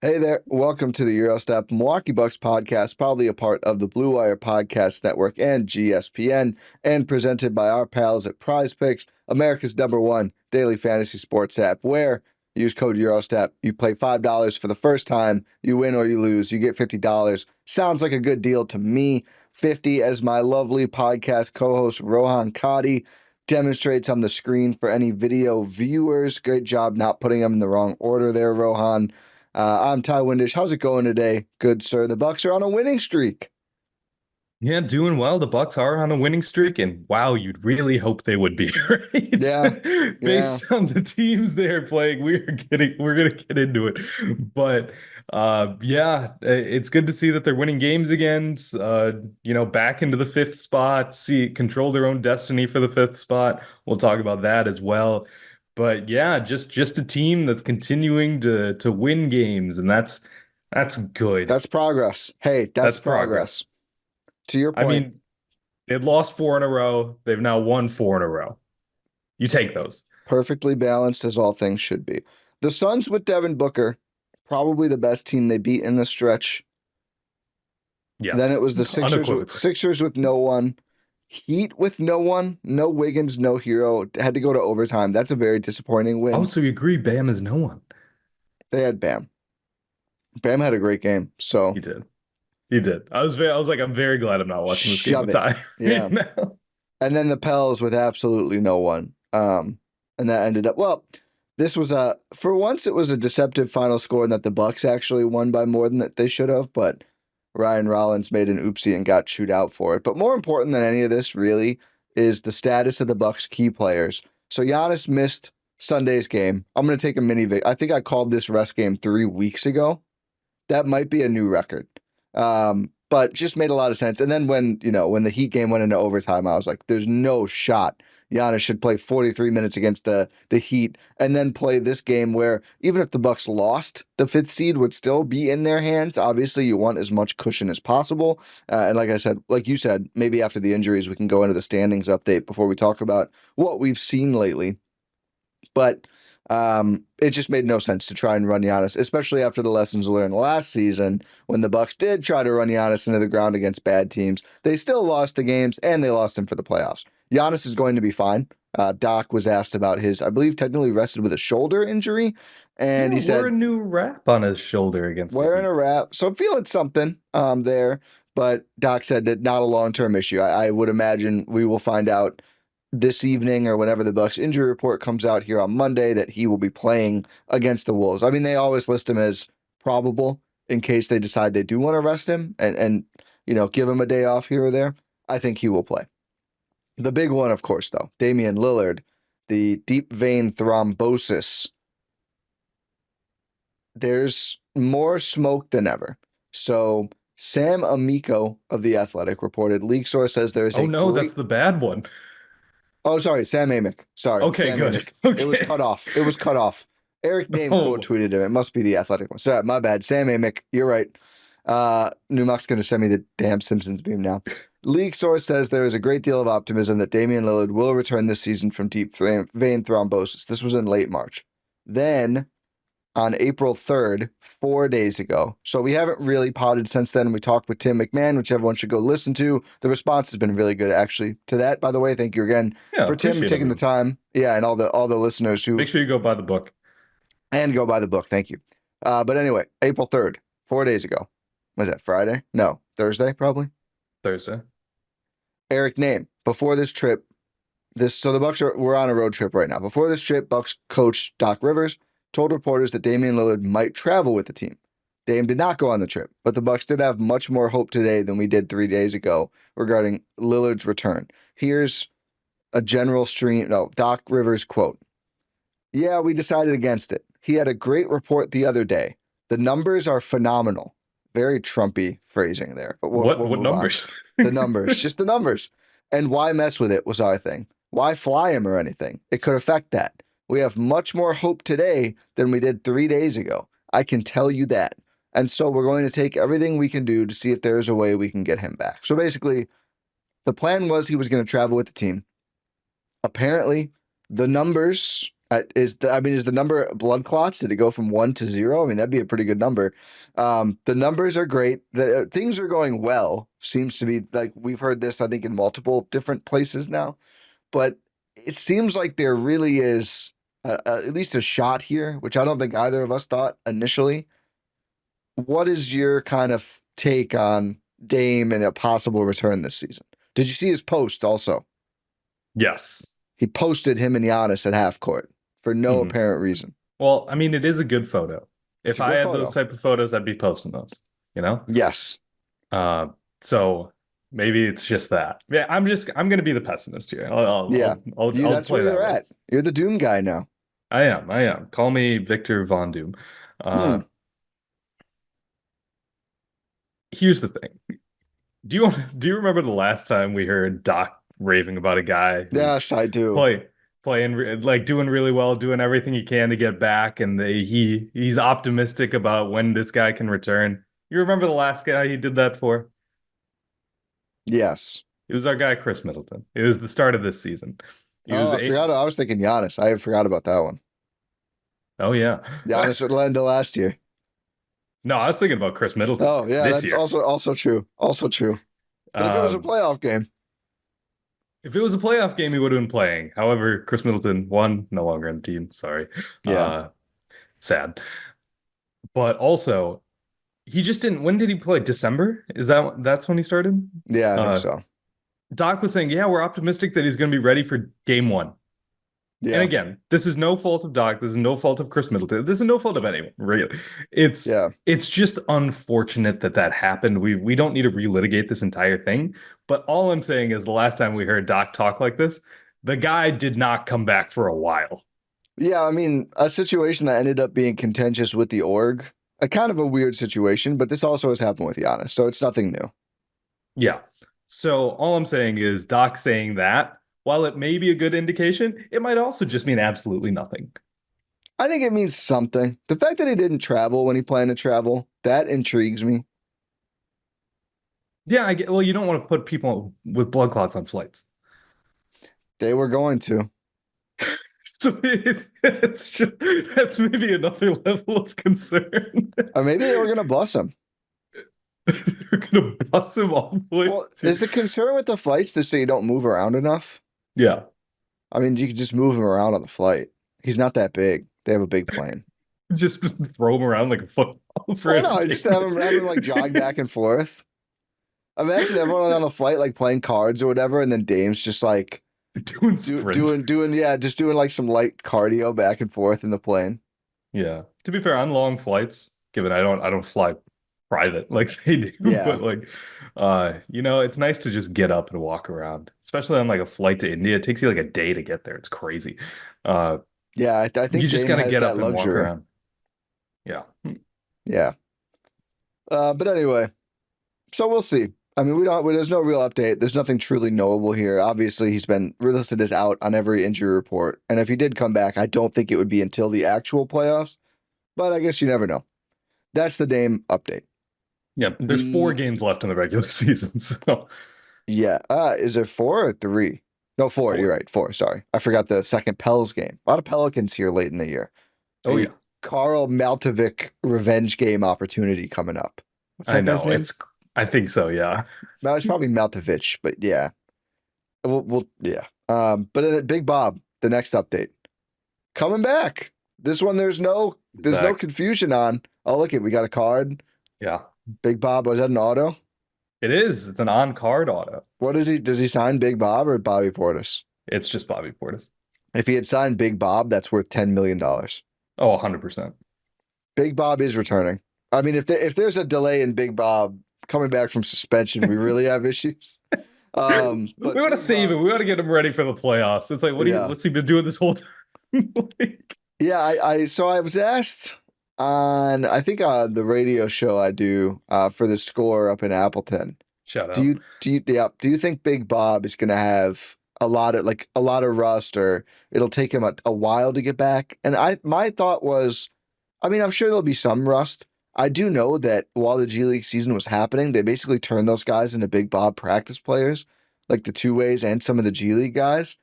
Hey there, welcome to the Gyro Step Milwaukee Bucks podcast, proudly a part of the Blue Wire Podcast Network and GSPN, and presented by our pals at Prize Picks, America's #1 daily fantasy sports app, where use code Eurostep. You play $5 for the first time, you win or you lose, you get $50. Sounds like a good deal to me. 50 as my lovely podcast co-host Rohan Katti demonstrates on the screen for any video viewers. Great job not putting them in the wrong order there, Rohan. I'm Ty Windisch. How's it going today, good sir? The Bucks are on a winning streak. Yeah, doing well. The Bucks are on a winning streak, and wow, you'd really hope they would be, Yeah, right? yeah. Based on the teams they're playing, we're gonna get into it. But yeah, it's good to see that they're winning games again. Back into the fifth spot, see control their own destiny for the fifth spot. We'll talk about that as well. But yeah, just a team that's continuing to win games, and that's good. That's progress. Hey, that's That's progress. progress. To your I point, mean, they've lost four in a row. They've now won four in a row. You take those. perfectly balanced as all things should be. The Suns with Devin Booker, probably the best team they beat in the stretch. Then Yes, it was the Sixers with, unequivocally. Sixers with no one. Heat with no one. No Wiggins, no Hero. Had to go to overtime. That's a very disappointing Oh, win. so you agree Bam is no one? They had Bam. Bam had a great game. So He did. He did. I was like, I'm very glad I'm not watching this game shove with it. Ty Yeah. right now. And then the Pels with absolutely no one. And that ended up, well, this was for once it was a deceptive final score and that the Bucks actually won by more than that they should have, but Ryan Rollins made an oopsie and got chewed out for it. But more important than any of this really is the status of the Bucks key players. So Giannis missed Sunday's game. I'm going to take a mini vic. I think I called this rest game 3 weeks ago. That might be a new record. But just made a lot of sense. And then when the Heat game went into overtime, I was like, there's no shot Giannis should play 43 minutes against the Heat and then play this game where even if the Bucks lost, the fifth seed would still be in their hands. Obviously, you want as much cushion as possible. And like I said, like you said, maybe after the injuries, we can go into the standings update before we talk about what we've seen lately. But it just made no sense to try and run Giannis, especially after the lessons learned last season when the Bucks did try to run Giannis into the ground against bad teams. They still lost the games, and they lost him for the playoffs. Giannis is going to be fine. Doc was asked about his, I believe, technically rested with a shoulder injury, and Yeah, he we're said a new wrap on his shoulder against the wearing Heat. a wrap. So I'm feeling something there. But Doc said that not a long-term issue. I would imagine we will find out this evening or whenever the Bucks injury report comes out here on Monday that he will be playing against the Wolves. I mean, they always list him as probable in case they decide they do want to rest him and give him a day off here or there. I think he will play. The big one, of course, though, Damian Lillard, the deep vein thrombosis. There's more smoke than ever. So Sam Amico of The Athletic reported, league source says there is Oh a no, great. that's the bad one. Oh, sorry, Sam Amick. Sorry, Okay, Sam good. Amick. It was Okay. cut off. It was cut off. Eric Name quote Oh, tweeted him. It must be the Athletic one. Sorry, my bad. Sam Amick. You're right. Newmock's going to send me the damn Simpsons beam now. League source says there is a great deal of optimism that Damian Lillard will return this season from deep vein thrombosis. This was in late March. Then on April 3rd, 4 days ago. So we haven't really potted since then. We talked with Tim McMahon, which everyone should go listen to. The response has been really good, actually, to that. By the way, thank you again yeah, for Tim appreciate taking the everyone. time. Yeah, and all the listeners Make who sure you go buy the book. and go buy the book. Thank you. But anyway, April 3rd, 4 days ago. Was that Friday? No, Thursday, probably. Thursday. Eric Name, before this trip, so the Bucks we're on a road trip right now. Before this trip, Bucks coach Doc Rivers told reporters that Damian Lillard might travel with the team. Dame did not go on the trip, but the Bucks did have much more hope today than we did 3 days ago regarding Lillard's return. Here's a general Doc Rivers quote. Yeah, we decided against it. He had a great report the other day. The numbers are phenomenal. Very Trumpy phrasing there, but we'll What move on. numbers? The numbers, just the numbers. And why mess with it was our thing. Why fly him or anything? It could affect that. We have much more hope today than we did 3 days ago. I can tell you that. And so we're going to take everything we can do to see if there's a way we can get him back. So basically, the plan was he was going to travel with the team. Apparently, the numbers Is the number blood clots? Did it go from 1 to 0? I mean, that'd be a pretty good number. The numbers are great. Things are going well. Seems to be like we've heard this, I think, in multiple different places now. But it seems like there really is at least a shot here, which I don't think either of us thought initially. What is your kind of take on Dame and a possible return this season? Did you see his post also? Yes. He posted him and Giannis at half court for no apparent reason. Well, I mean, it is a good photo. It's If a I good had photo. those type of photos, I'd be posting those, you know? Yes. So maybe it's just that. Yeah, I'm gonna be the pessimist here. I'll That's play where that you're way. at. You're the doom guy now. I am. Call me Victor Von Doom. Here's the thing. Do you remember the last time we heard Doc raving about a guy who's Yes, I do. playing like doing really well, doing everything he can to get back, and he's optimistic about when this guy can return. You remember the last guy he did that for? Yes. It was our guy Chris Middleton. It was the start of this season. I forgot. I was thinking Giannis. I forgot about that one. Oh yeah. Giannis at Lenda last year. No, I was thinking about Chris Middleton. Oh yeah, this that's year. also true. Also true. But if it was a playoff game. If it was a playoff game, he would have been playing. However, Chris Middleton, one, no longer in the team. Sorry. Yeah. Sad. But also, he just didn't. When did he play? December? That's when he started? Yeah, I think so. Doc was saying, yeah, we're optimistic that he's going to be ready for game one. Yeah. And again, this is no fault of Doc. This is no fault of Chris Middleton. This is no fault of anyone, really. It's just unfortunate that happened. We don't need to relitigate this entire thing. But all I'm saying is the last time we heard Doc talk like this, the guy did not come back for a while. Yeah, I mean, a situation that ended up being contentious with the org, a kind of a weird situation, but this also has happened with Giannis, so it's nothing new. Yeah. So all I'm saying is Doc saying that, while it may be a good indication, it might also just mean absolutely nothing. I think it means something. The fact that he didn't travel when he planned to travel, that intrigues me. Yeah, well, you don't want to put people with blood clots on flights. They were going to. So it's just, that's maybe another level of concern. Or maybe they were going to bus him. They're going to bus him all the way. Well, is the concern with the flights to say you don't move around enough? Yeah. I mean, you could just move him around on the flight. He's not that big. They have a big plane. Just throw him around like a football. Just have him like jog back and forth. Imagine everyone on the flight like playing cards or whatever, and then Dame's just like doing sprints. just doing like some light cardio back and forth in the plane. Yeah. To be fair, on long flights, given I don't fly private like they do, but like it's nice to just get up and walk around, especially on like a flight to India. It takes you like a day to get there. It's crazy. I think you just gotta get up and walk around. Yeah. But anyway, so we'll see. I mean, there's no real update. There's nothing truly knowable here. Obviously, he's been listed as out on every injury report. And if he did come back, I don't think it would be until the actual playoffs. But I guess you never know. That's the Dame update. Yeah, there's 4 games left in the regular season. So yeah. Is there 4 or 3? No, 4. You're right. 4. Sorry. I forgot the second Pels game. A lot of Pelicans here late in the year. Oh, yeah. Karl Maltovic revenge game opportunity coming up. I know. I think so, yeah. No, it's probably Maltovich, but yeah. Yeah. But Big Bob, the next update. Coming back. This one there's no confusion on. Oh, look we got a card. Yeah. Big Bob, was that an auto? It is. It's an on-card auto. What is he? Does he sign Big Bob or Bobby Portis? It's just Bobby Portis. If he had signed Big Bob, that's worth $10 million. Oh, 100%. Big Bob is returning. I mean, if there's a delay in Big Bob coming back from suspension, we really have issues. But we want to save him. We want to get him ready for the playoffs. It's like, what's he been doing this whole time? So I was asked on, I think the radio show I do for the Score up in Appleton. Shout out. Do you think Big Bob is going to have a lot of rust, or it'll take him a while to get back? And my thought was, I mean, I'm sure there'll be some rust. I do know that while the G League season was happening, they basically turned those guys into Big Bob practice players, like the two-ways and some of the G League guys.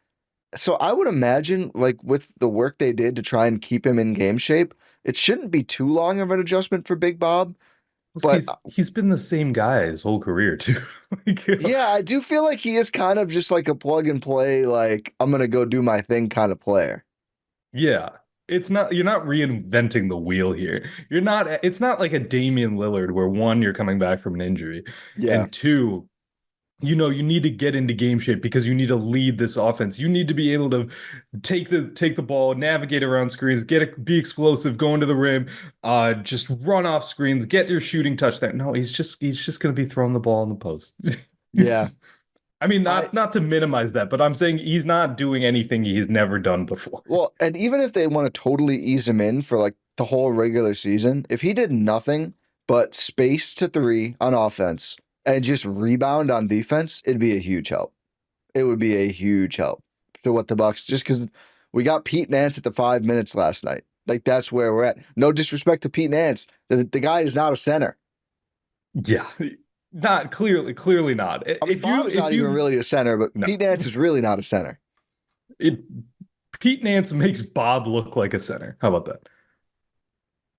So I would imagine, like with the work they did to try and keep him in game shape, it shouldn't be too long of an adjustment for Big Bob. But He's been the same guy his whole career too. Like, yeah, I do feel like he is kind of just like a plug and play, like I'm gonna go do my thing kind of player. yeah. It's not you're not reinventing the wheel here. It's not like a Damian Lillard where one, you're coming back from an injury, Yeah, and two, you need to get into game shape because you need to lead this offense. You need to be able to take the ball, navigate around screens, be explosive, go into the rim, just run off screens, get your shooting touch there. No, he's just going to be throwing the ball in the post. yeah. He's, I mean, I not to minimize that, but I'm saying he's not doing anything he's never done before. Well, and even if they want to totally ease him in for like the whole regular season, if he did nothing but space to three on offense and just rebound on defense, it'd be a huge help. It would be a huge help to what the Bucks, just because we got Pete Nance at the 5 minutes last night. Like that's where we're at. No disrespect to Pete Nance. The guy is not a center. Yeah, not clearly not. I mean, Bob's If not even you really a center, but no, Pete Nance is really not a center. it Pete Nance makes Bob look like a center. How about that?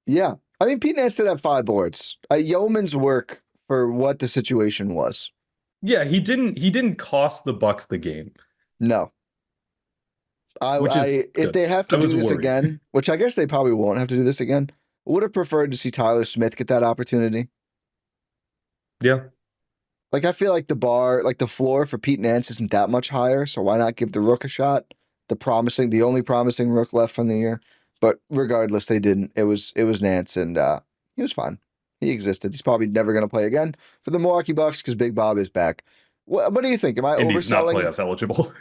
Yeah. I mean, Pete Nance did have 5 boards. A yeoman's work for what the situation was. Yeah, he didn't cost the Bucks the game, No. which is If good. they have I to do was this worried. again, which I guess they probably won't have to do this again, would have preferred to see Tyler Smith get that opportunity. Yeah. Like I feel like the bar, like the floor for Pete Nance isn't that much higher, so why not give the Rook a shot? The only promising Rook left from the year. But regardless, they didn't. It was Nance, and he was fine. He existed. He's probably never going to play again for the Milwaukee Bucks because Big Bob is back. What do you think? Am I And he's not overselling? playoff eligible.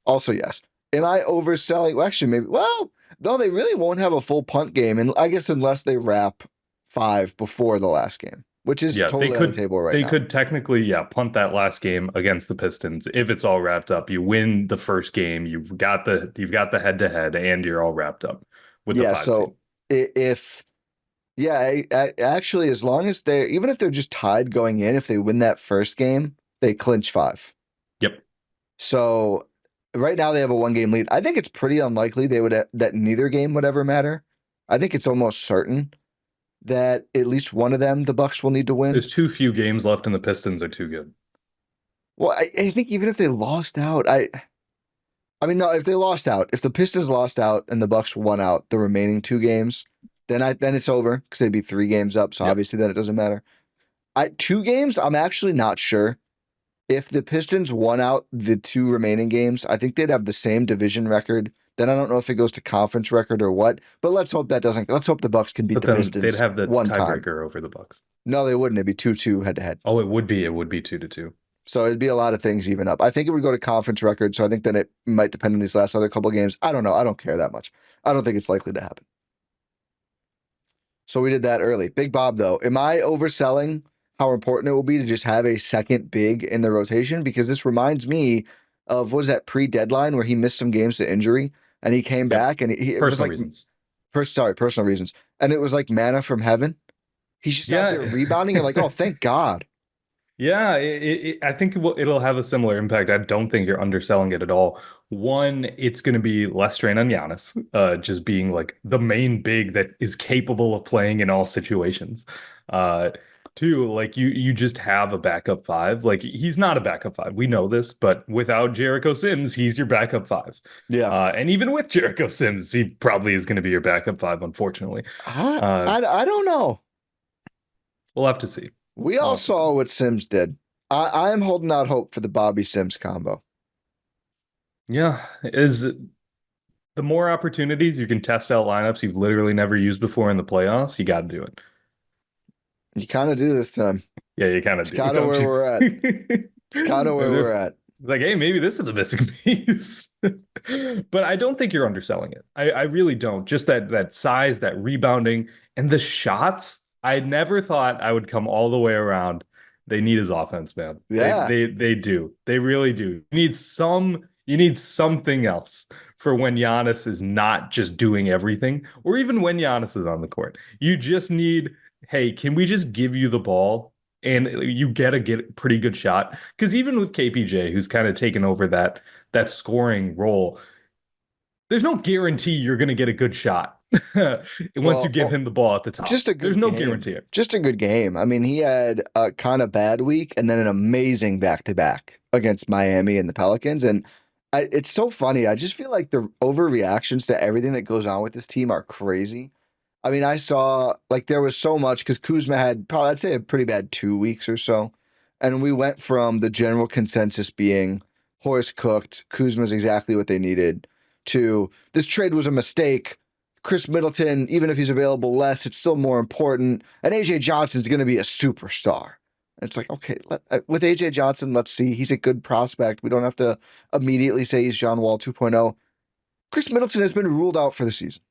Also, yes. Am I overselling? Well, actually, maybe. Well, no, they really won't have a full punt game, and I guess unless they wrap 5 before the last game, which is Yeah, totally on the table right they now. could technically, yeah, punt that last game against the Pistons if it's all wrapped up. You win the first game, you've got the head to head, and you're all wrapped up with the Yeah. five seed. So if yeah, actually, as long as they're even if they're just tied going in, if they win that first game, they clinch 5. Yep. So right now they have a 1 game lead. I think it's pretty unlikely they would that neither game would ever matter. I think it's almost certain that at least one of them the Bucks will need to win. There's too few games left, and the Pistons are too good. Well, I think even if they lost out, I mean no, if they lost out, if the Pistons lost out and the Bucks won out the remaining 2 games, then it's over because they'd be 3 games up. So Yep. obviously then it doesn't matter. 2 games, I'm actually not sure. If the Pistons won out the 2 remaining games, I think they'd have the same division record. Then I don't know if it goes to conference record or what, but let's hope that doesn't. Let's hope the Bucks can beat But the then they'd Pistons have the one time. tiebreaker over the Bucks. No, they wouldn't. It'd be 2-2 head to head. Oh, it would be 2-2. So it'd be a lot of things even up. I think it would go to conference record. So I think then it might depend on these last other couple games. I don't know. I don't care that much. I don't think it's likely to happen. So we did that early. Big Bob, though, am I overselling how important it will be to just have a second big in the rotation? Because this reminds me of, what was that pre-deadline where he missed some games to injury and he came Yep. back and it was Personal like, reasons. personal reasons. And it was like manna from heaven. He's just out there Yeah. rebounding and like, oh, thank God. Yeah, I think it'll have a similar impact. I don't think you're underselling it at all. One, it's going to be less strain on Giannis, just being like the main big that is capable of playing in all situations. Uh, Two, like you just have a backup five. Like he's not a backup five. We know this, but without Jericho Sims, he's your backup five. Yeah. And even with Jericho Sims, he probably is going to be your backup five, unfortunately. I, Uh, I don't know. we'll have to see. We We'll all have to see. saw what Sims did. I am holding out hope for the Bobby Sims combo. Yeah, is the more opportunities you can test out lineups you've literally never used before in the playoffs, you got to do it. You kind of do this time. Yeah, you kind of It's do, kind of don't where you? we're at. It's kind of where we're at. Like, hey, maybe this is the missing piece. But I don't think you're underselling it. I really don't. Just that size, that rebounding, and the shots. I never thought I would come all the way around. They need his offense, man. Yeah. They do. They really do. You need something else for when Giannis is not just doing everything, or even when Giannis is on the court. You just need, hey, can we just give you the ball and you get a pretty good shot? Because even with KPJ, who's kind of taken over that scoring role, there's no guarantee you're going to get a good shot once you Well, give him the ball at the top. just a There's good no game. guarantee. Just a good game. I mean, he had a kind of bad week and then an amazing back-to-back against Miami and the Pelicans. And it's so funny. I just feel like the overreactions to everything that goes on with this team are crazy. I mean, I saw like there was so much because Kuzma had probably, I'd say, a pretty bad 2 weeks or so. And we went from the general consensus being horse cooked, Kuzma's exactly what they needed, to this trade was a mistake. Chris Middleton, even if he's available less, it's still more important. And AJ Johnson's going to be a superstar. And it's like, okay, with AJ Johnson, let's see. He's a good prospect. We don't have to immediately say he's John Wall 2.0. Chris Middleton has been ruled out for the season.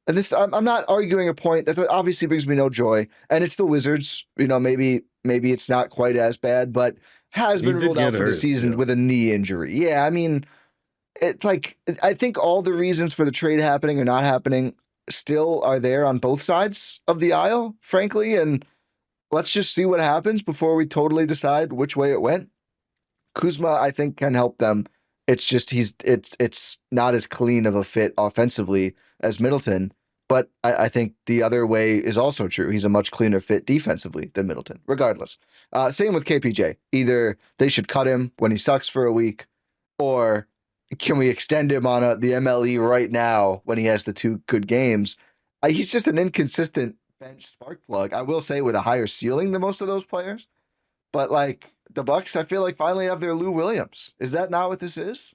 And this, I'm not arguing a point that obviously brings me no joy. And it's the Wizards. You know, maybe it's not quite as bad, but has He been did ruled out get for the hurt. season Yeah. with a knee injury. Yeah, I mean, it's like I think all the reasons for the trade happening or not happening still are there on both sides of the aisle, frankly. And let's just see what happens before we totally decide which way it went. Kuzma, I think, can help them. It's just it's not as clean of a fit offensively as Middleton. But I think the other way is also true. He's a much cleaner fit defensively than Middleton, regardless. Same with KPJ. Either they should cut him when he sucks for a week, or can we extend him on the MLE right now when he has the two good games? He's just an inconsistent bench spark plug. I will say with a higher ceiling than most of those players. But like the Bucks, I feel like finally have their Lou Williams. Is that not what this is?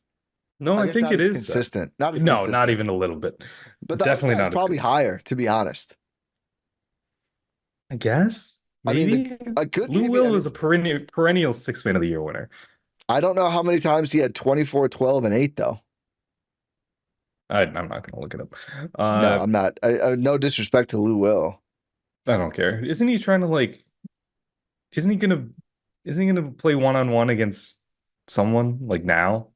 No, I I guess think not it as is that. consistent. Not as No, not consistent. even a little bit. But the Definitely upside is not as probably consistent. higher, to be honest. I guess I mean, maybe a good Lou KP. I Will mean, is a perennial Six Man of the Year winner. I don't know how many times he had 24, 12, and 8, though. I'm not going to look it up. No, I'm not. No disrespect to Lou Will. I don't care. Isn't he trying to like? Isn't he gonna? Isn't he gonna play one-on-one against someone like now?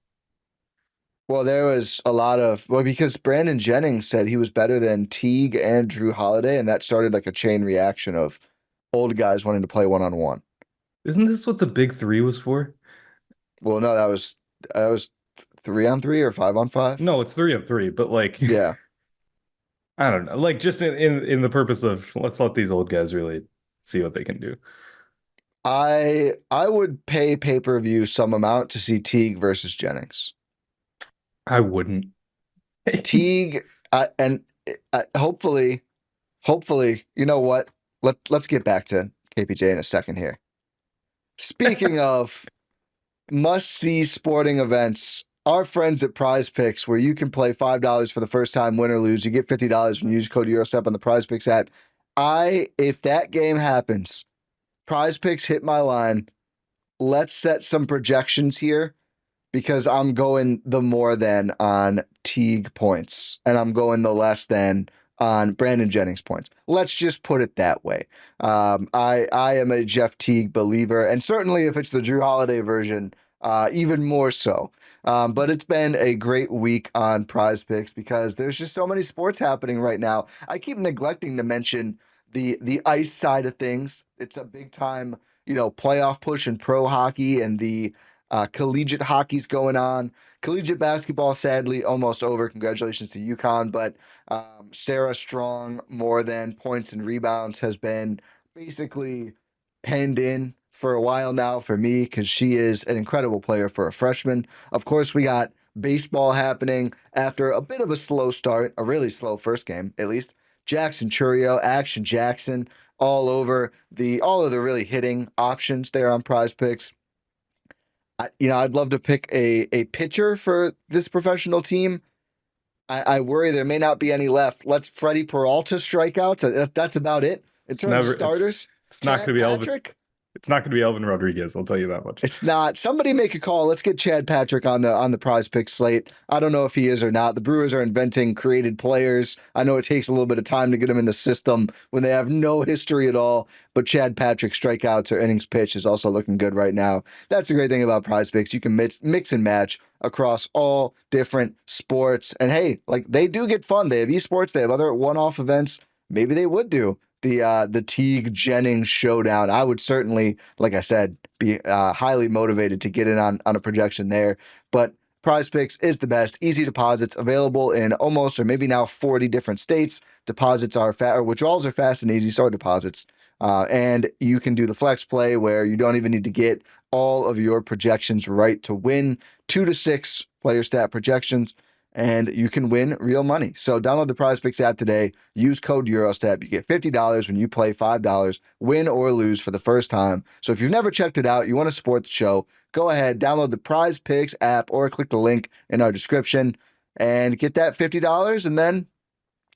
Well, there was a lot of because Brandon Jennings said he was better than Teague and Drew Holiday, and that started like a chain reaction of old guys wanting to play one on one. Isn't this what the big three was for? Well, no, that was 3-on-3 or 5-on-5. No, it's 3-on-3, but like Yeah, I don't know. Like just in the purpose of let's let these old guys really see what they can do. I would pay pay-per-view some amount to see Teague versus Jennings. I wouldn't. Teague and hopefully, you know what? Let's get back to KPJ in a second here. Speaking of must-see sporting events, our friends at Prize Picks, where you can play $5 for the first time, win or lose, you get $50 when you use code Gyro Step on the Prize Picks app. If that game happens, Prize Picks hit my line. Let's set some projections here because I'm going the more than on Teague points and I'm going the less than on Brandon Jennings points. Let's just put it that way. I am a Jeff Teague believer, and certainly if it's the Drew Holiday version, even more so. But it's been a great week on Prize Picks because there's just so many sports happening right now. I keep neglecting to mention the ice side of things. It's a big time, playoff push in pro hockey, and the collegiate hockey's going on. Collegiate basketball, sadly, almost over. Congratulations to UConn, but Sarah Strong, more than points and rebounds, has been basically penned in for a while now for me because she is an incredible player for a freshman. Of course, we got baseball happening after a bit of a slow start, a really slow first game, at least. Jackson Churio, Action Jackson, all of the really hitting options there on Prize Picks. I'd love to pick a pitcher for this professional team. I worry there may not be any left. Let's Freddie Peralta strikeouts. That's about it in It's terms of never starters. it's not going Chad to be Elvin. Patrick. It's not going to be Elvin Rodriguez, I'll tell you that much. It's not. Somebody make a call. Let's get Chad Patrick on the Prize Pick slate. I don't know if he is or not. The Brewers are inventing created players. I know it takes a little bit of time to get them in the system when they have no history at all. But Chad Patrick strikeouts or innings pitch is also looking good right now. That's the great thing about Prize Picks. You can mix and match across all different sports. And hey, like they do get fun. They have esports. They have other one-off events. Maybe they would do the Teague Jennings showdown. I would certainly, like I said, be highly motivated to get in on a projection there. But Prize Picks is the best. Easy deposits available in almost or maybe now 40 different states. Deposits are or withdrawals are fast and easy, so are deposits. And you can do the flex play where you don't even need to get all of your projections right to win. 2 to 6 player stat projections, and you can win real money. So download the Prize Picks app today. Use code Eurostep. You get $50 when you play $5, win or lose for the first time. So if you've never checked it out, you want to support the show, go ahead, download the Prize Picks app or click the link in our description and get that $50 and then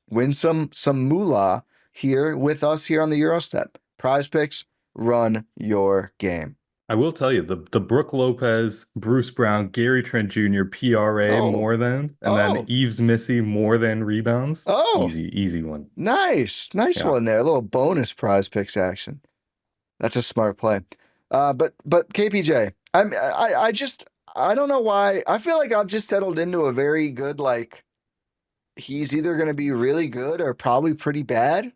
win some moolah here with us here on the Eurostep. Prize Picks, run your game. I will tell you, the Brook Lopez, Bruce Brown, Gary Trent Jr., PRA more than, and then Yves Missy more than rebounds. Easy one. Nice one there. A little bonus Prize Picks action. That's a smart play. But KPJ, I don't know why. I feel like I've just settled into a very good, like, he's either going to be really good or probably pretty bad.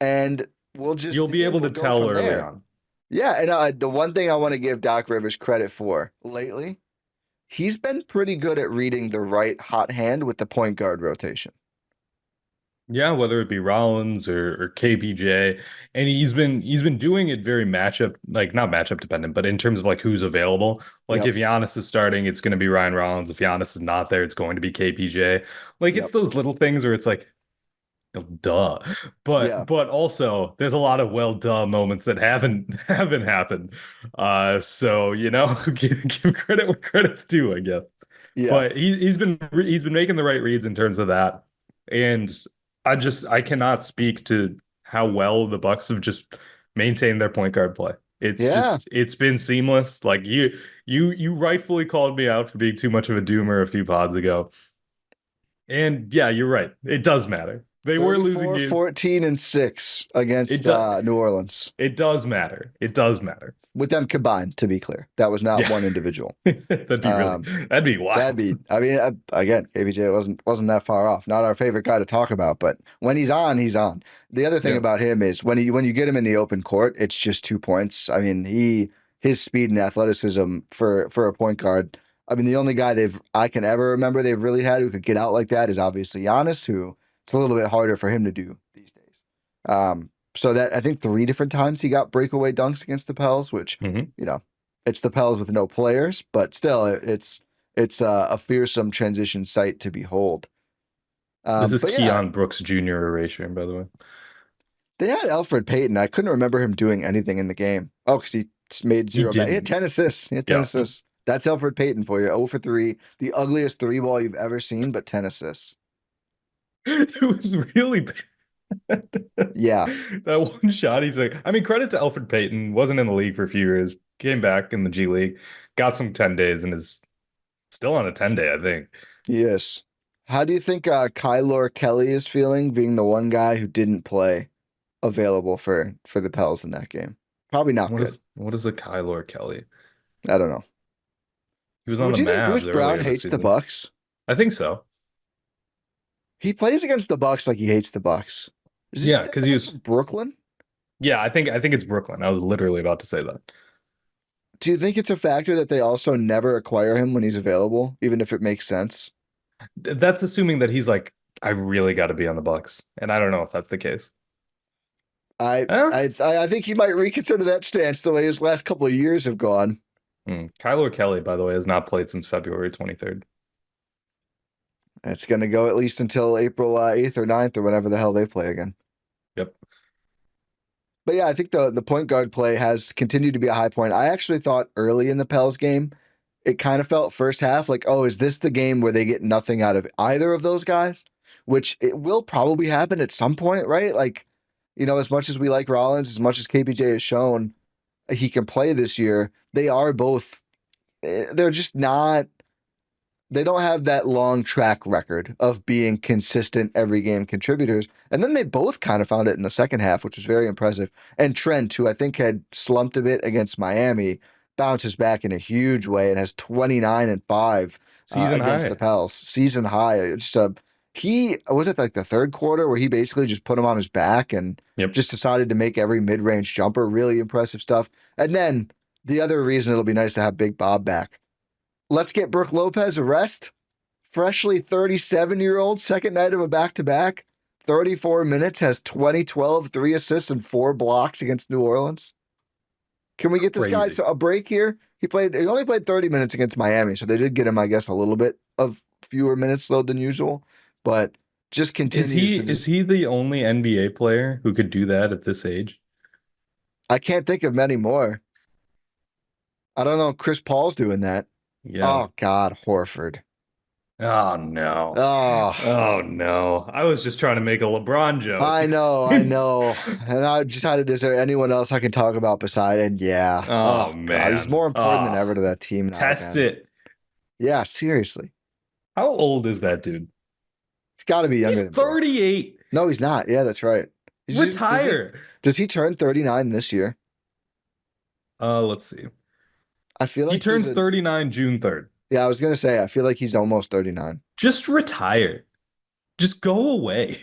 And you'll be able to tell early on. Yeah, and the one thing I want to give Doc Rivers credit for lately, he's been pretty good at reading the right hot hand with the point guard rotation. Yeah, whether it be Rollins or KPJ, and he's been doing it very matchup, like not matchup dependent, but in terms of like who's available. Like if Giannis is starting, it's going to be Ryan Rollins. If Giannis is not there, it's going to be KPJ. Like it's those little things where it's like, duh. But also there's a lot of duh moments that haven't happened. So give credit where credit's due, I guess. Yeah. But he's been making the right reads in terms of that. And I cannot speak to how well the Bucks have just maintained their point guard play. It's been seamless. Like you rightfully called me out for being too much of a doomer a few pods ago. And yeah, you're right. It does matter. They were losing games. 14-6 against New Orleans. It does matter. With them combined, to be clear. That was not one individual. That'd be wild. Again, KPJ wasn't that far off. Not our favorite guy to talk about, but when he's on, he's on. The other thing about him is when you get him in the open court, it's just 2 points. I mean, his speed and athleticism for a point guard. I mean, the only guy I can ever remember they've really had who could get out like that is obviously Giannis, who it's a little bit harder for him to do these days. So that I think 3 different times he got breakaway dunks against the Pels, which it's the Pels with no players, but still it's a fearsome transition sight to behold. This is Keon Brooks Jr. erasure, by the way. They had Elfrid Payton. I couldn't remember him doing anything in the game. Oh, because he made 0. He had 10 assists. Assists. That's Elfrid Payton for you. 0 for 3. The ugliest 3-ball you've ever seen, but 10 assists. It was really bad. Yeah. That one shot, he's like, I mean, credit to Elfrid Payton. Wasn't in the league for a few years. Came back in the G League. Got some 10 days and is still on a 10-day, I think. Yes. How do you think Kyle Kelly is feeling, being the one guy who didn't play available for the Pels in that game? Probably not good. What is a Kyle Kelly? I don't know. He was on the Mavs. Do you think Bruce Brown hates the Bucks? I think so. He plays against the Bucks like he hates the Bucks. Because he was Brooklyn. Yeah, I think it's Brooklyn. I was literally about to say that. Do you think it's a factor that they also never acquire him when he's available, even if it makes sense? That's assuming that he's like, I really got to be on the Bucks, and I don't know if that's the case. I think he might reconsider that stance the way his last couple of years have gone. Kyle Kelly, by the way, has not played since February 23rd. It's going to go at least until April 8th or 9th or whenever the hell they play again. Yep. But yeah, I think the point guard play has continued to be a high point. I actually thought early in the Pels game, it kind of felt first half like, oh, is this the game where they get nothing out of either of those guys? Which it will probably happen at some point, right? Like, as much as we like Rollins, as much as KPJ has shown he can play this year, they are both, they're just not, they don't have that long track record of being consistent every game contributors. And then they both kind of found it in the second half, which was very impressive. And Trent, who I think had slumped a bit against Miami, bounces back in a huge way and has 29 and 5 against the Pels. Season high. It's he was it like the third quarter where he basically just put him on his back and just decided to make every mid-range jumper. Really impressive stuff. And then the other reason it'll be nice to have Big Bob back Let's get Brook Lopez a rest. Freshly 37-year-old, second night of a back-to-back. 34 minutes, has 20, 12, 3 assists, and 4 blocks against New Orleans. Can we get this guy Crazy. a break here? He only played 30 minutes against Miami, so they did get him, I guess, a little bit of fewer minutes though than usual, but just continues to Is he the only NBA player who could do that at this age? I can't think of many more. I don't know. Chris Paul's doing that. Yeah. Oh God, Horford. Oh no. Oh, Oh no. I was just trying to make a LeBron joke. I know. And I decided, is there anyone else I can talk about beside? And yeah. Oh Oh God, he's man. more important than ever to that team now, Test again. it. Yeah, seriously. How old is that dude? He's got to be younger He's than Brook. 38. No, he's not. Yeah, that's right. Retire. Does he turn 39 this year? Let's see. I feel He like turns 39 June 3rd. Yeah, I was gonna say, I feel like he's almost 39. Just retire. Just go away.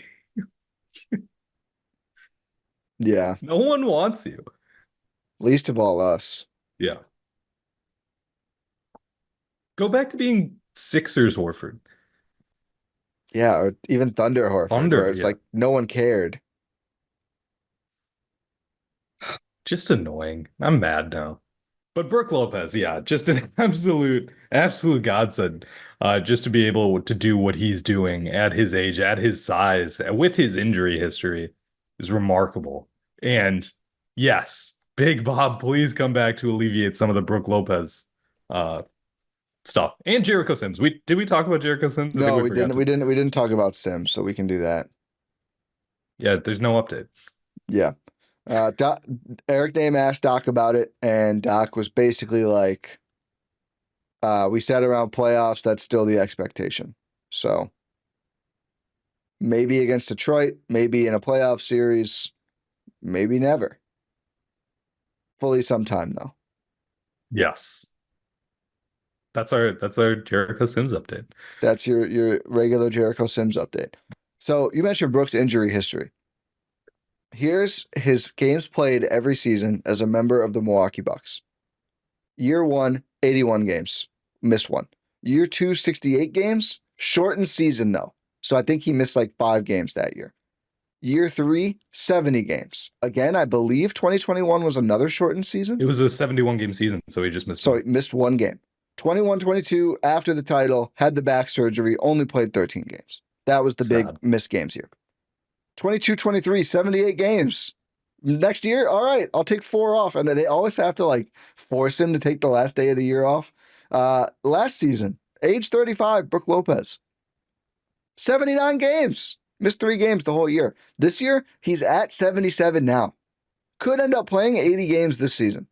Yeah, No one wants you. least of all us. Yeah. Go back to being Sixers Horford. Yeah, or even Thunder Horford, where Thunder, it's yeah. like no one cared. Just annoying. I'm mad now. But Brook Lopez, yeah, just an absolute godsend. Just to be able to do what he's doing at his age, at his size, with his injury history is remarkable. And yes, Big Bob, please come back to alleviate some of the Brook Lopez stuff. And Jericho Sims. Did we talk about Jericho Sims? I think No, we we forgot didn't. to. We didn't talk about Sims, so we can do that. Yeah, there's no update. Yeah. Eric Dame asked Doc about it, and Doc was basically like, we said around playoffs, that's still the expectation. So maybe against Detroit, maybe in a playoff series, maybe never. Fully sometime though. Yes. That's our Jericho Sims update. That's your regular Jericho Sims update. So you mentioned Brooks' injury history. Here's his games played every season as a member of the Milwaukee Bucks. Year 1, 81 games. Missed one. Year 2, 68 games. Shortened season, though. So I think he missed like 5 games that year. Year 3, 70 games. Again, I believe 2021 was another shortened season. It was a 71 game season, so he just missed So one. he missed 1 game. 21-22, after the title, had the back surgery, only played 13 games. That was the big missed games here. 22-23, 78 games. Next year, all right, I'll take 4 off. And they always have to like force him to take the last day of the year off. Last season, age 35, Brook Lopez. 79 games. Missed 3 games the whole year. This year, he's at 77 now. Could end up playing 80 games this season.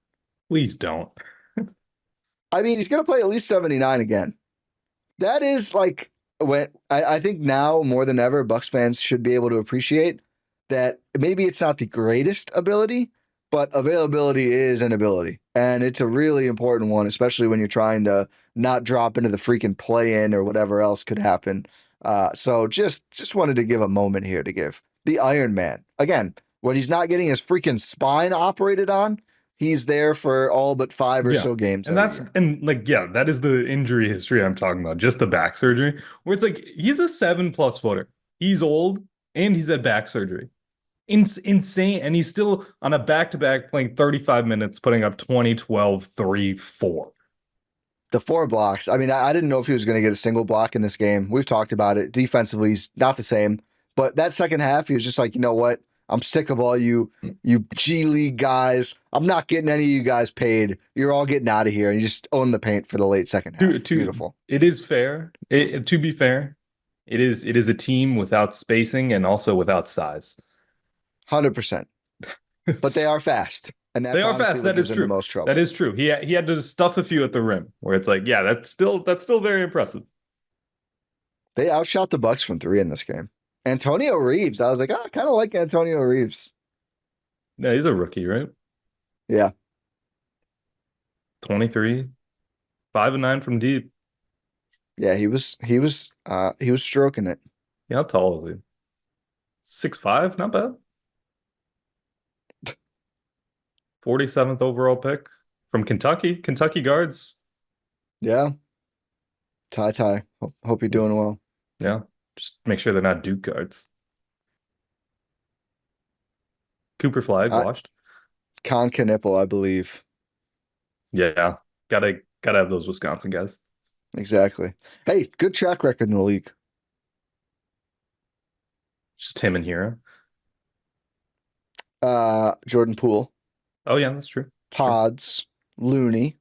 Please don't. I mean, he's going to play at least 79 again. That is like, when I think now more than ever, Bucks fans should be able to appreciate that maybe it's not the greatest ability, but availability is an ability. And it's a really important one, especially when you're trying to not drop into the freaking play-in or whatever else could happen. So just wanted to give a moment here to give the Iron Man. Again, when he's not getting his freaking spine operated on, he's there for all but 5 or so games. And that is the injury history I'm talking about. Just the back surgery, where it's like he's a 7+ footer. He's old and he's had back surgery. Insane. And he's still on a back-to-back playing 35 minutes, putting up 20, 12, 3, 4. The 4 blocks. I mean, I didn't know if he was going to get a single block in this game. We've talked about it. Defensively, he's not the same. But that second half, he was just like, you know what? I'm sick of all you G League guys. I'm not getting any of you guys paid. You're all getting out of here. And you just own the paint for the late second half. Beautiful. It is fair. To be fair, it is a team without spacing and also without size. 100%. But they are fast. And that's they are fast. That is true. The most trouble. That is true. He had to stuff a few at the rim, where it's like, yeah, that's still very impressive. They outshot the Bucks from 3 in this game. Antonio Reeves. I was like, I kind of like Antonio Reeves. Yeah, he's a rookie, right? Yeah. 23, 5 and 9 from deep. Yeah, he was stroking it. Yeah, how tall is he? 6'5", not bad. 47th overall pick from Kentucky. Kentucky guards. Yeah. Ty. Hope you're doing well. Yeah. Just make sure they're not Duke guards. Cooper Flag I, washed. Con Knipple, I believe. Yeah. Gotta have those Wisconsin guys. Exactly. Hey, good track record in the league. Just him and Hero. Jordan Poole, Oh yeah, that's true. That's true. Pods, Looney.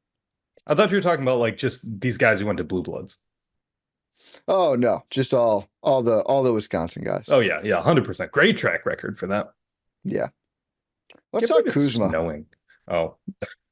I thought you were talking about like just these guys who went to Blue Bloods. Oh no, just all the Wisconsin guys. Oh yeah, 100%. Great track record for that. Yeah. Let's Can't talk believe it's Kuzma. snowing. Oh,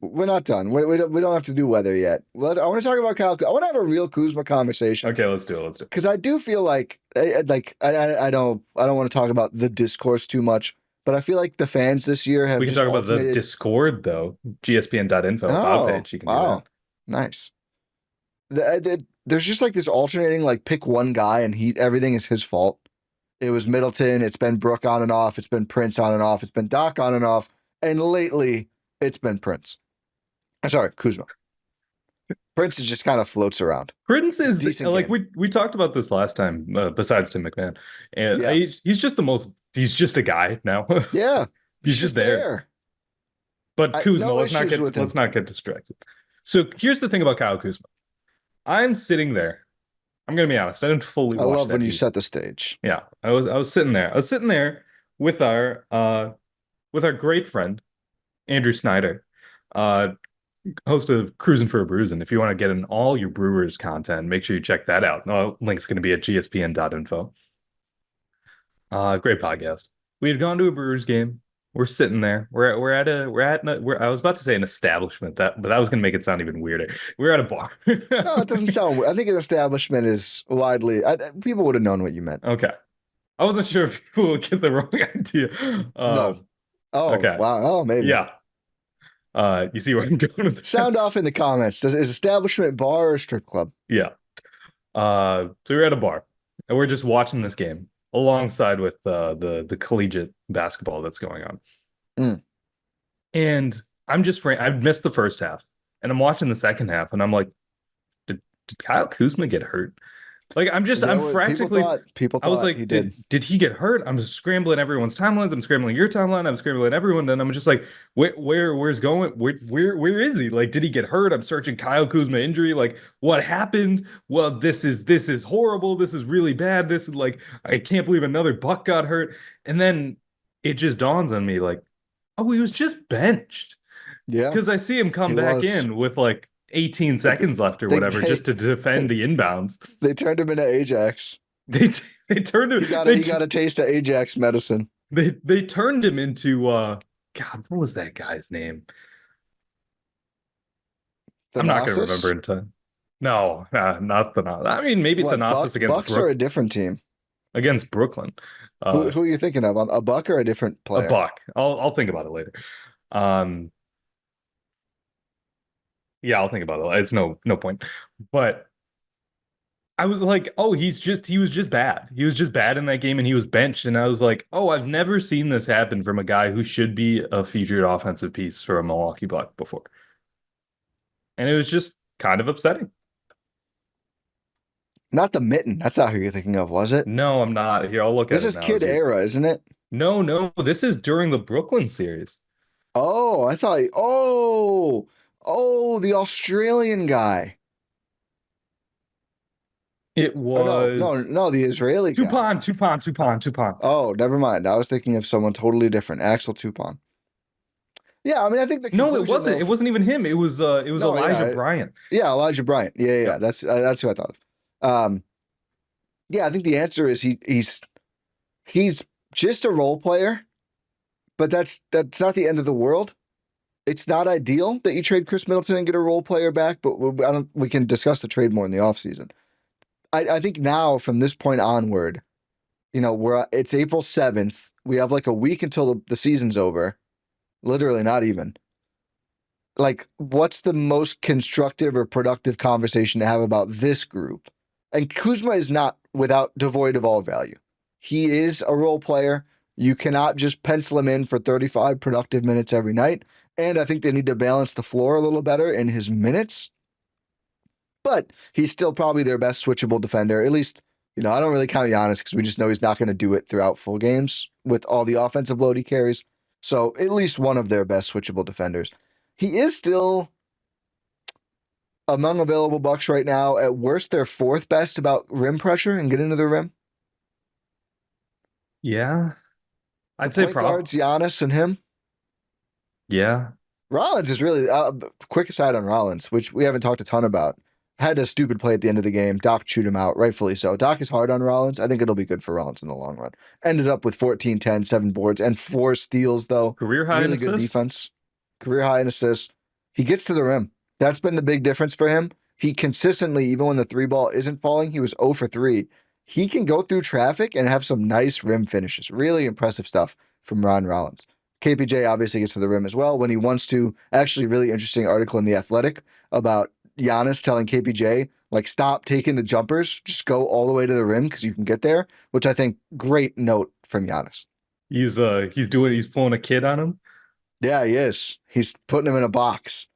We're not done. We don't have to do weather yet. I want to talk about Kyle. I want to have a real Kuzma conversation. okay, let's do it. Let's do it. Because I do feel like I don't want to talk about the discourse too much, but I feel like the fans this year have We can just talk about the alternated. Discord though. GSPN.info about Oh, page. You can do wow, nice. There's just like this alternating, like pick one guy and everything is his fault. It was Middleton. It's been Brook on and off. It's been Prince on and off. It's been Doc on and off. And lately, it's been Prince. Sorry, Kuzma. Prince just kind of floats around. Prince is Decent like game. we talked about this last time. Besides Tim McMahon, and Yeah. he's just the most. He's just a guy now. Yeah, he's just there. But Kuzma, no let's issues with him. not get distracted. So here's the thing about Kyle Kuzma. I'm sitting there. I'm gonna be honest. I didn't fully I watch love that when you game. set the stage. Yeah, I was sitting there. I was sitting there with our great friend Andrew Snyder, uh, host of Cruising for a Bruising. If you want to get in all your Brewers content, make sure you check that out. Link's going to be at gspn.info. Great podcast. We had gone to a Brewers game. We're sitting there. I was about to say an establishment but that was going to make it sound even weirder. We're at a bar. No, it doesn't sound weird. I think an establishment is widely. People would have known what you meant. Okay. I wasn't sure if people would get the wrong idea. No. Oh, okay. wow. Oh, maybe. Yeah. You see where I'm going with this? Sound off in the comments. Is establishment bar or strip club? Yeah. So we're at a bar and we're just watching this game alongside with the collegiate basketball that's going on. Mm. And I missed the first half and I'm watching the second half and I'm like, did Kyle Kuzma get hurt? Like I'm practically people thought I was like, he did he get hurt? I'm just scrambling everyone's timelines. I'm scrambling your timeline. I'm scrambling everyone, and I'm just like, where's going? Where is he? Like, did he get hurt? I'm searching Kyle Kuzma injury. Like, what happened? Well, this is horrible. This is really bad. This is like, I can't believe another Buck got hurt. And then it just dawns on me, like, oh, he was just benched. Yeah, because I see him come back in with like 18 seconds left or whatever, just to defend the inbounds. They turned him into Ajax. They turned him. He got a taste of Ajax medicine. They turned him into God. What was that guy's name? I'm not going to remember in time. No, not Thanasis. I mean, maybe Thanasis against Bucks are a different team against Brooklyn. Who are you thinking of? A Buck or a different player? A Buck. I'll think about it later. Yeah, I'll think about it. It's no point. But I was like, oh, he was just bad. He was just bad in that game and he was benched. And I was like, oh, I've never seen this happen from a guy who should be a featured offensive piece for a Milwaukee Buck before. And it was just kind of upsetting. Not the mitten. That's not who you're thinking of, was it? No, I'm not. Here, I'll look at it now. This is Kid era, isn't it? No. This is during the Brooklyn series. Oh, I thought. Oh, the Australian guy. It was no, the Israeli guy. Tupon. Oh, never mind. I was thinking of someone totally different. Axel Tupon. Yeah, I mean, I think the no, it wasn't. It wasn't even him. It was Elijah Bryant. Yeah, Elijah Bryant. Yeah. That's who I thought of. Yeah, I think the answer is he's just a role player, but that's not the end of the world. It's not ideal that you trade Chris Middleton and get a role player back, but we can discuss the trade more in the offseason. I think now from this point onward, it's April 7th. We have like a week until the season's over. Literally not even. Like, what's the most constructive or productive conversation to have about this group? And Kuzma is not devoid of all value. He is a role player. You cannot just pencil him in for 35 productive minutes every night. And I think they need to balance the floor a little better in his minutes. but he's still probably their best switchable defender. At least, I don't really count Giannis because we just know he's not going to do it throughout full games with all the offensive load he carries. So at least one of their best switchable defenders. He is still among available Bucks right now. At worst, they're fourth best about rim pressure and getting to the rim. Yeah. I'd The say point guards, Giannis and him. Yeah. Rollins is really quick aside on Rollins, which we haven't talked a ton about. Had a stupid play at the end of the game. Doc chewed him out, rightfully so. Doc is hard on Rollins. I think it'll be good for Rollins in the long run. Ended up with 14, 10, 7 boards, and 4 steals, though. Career high really in good assists. Defense. Career high in assists. He gets to the rim. That's been the big difference for him. He consistently, even when the 3 ball isn't falling, he was 0 for 3. He can go through traffic and have some nice rim finishes. Really impressive stuff from Ron Rollins. KPJ obviously gets to the rim as well when he wants to. Actually, really interesting article in The Athletic about Giannis telling KPJ, stop taking the jumpers, just go all the way to the rim because you can get there, which I think great note from Giannis. He's pulling a kid on him. Yeah, he is. He's putting him in a box.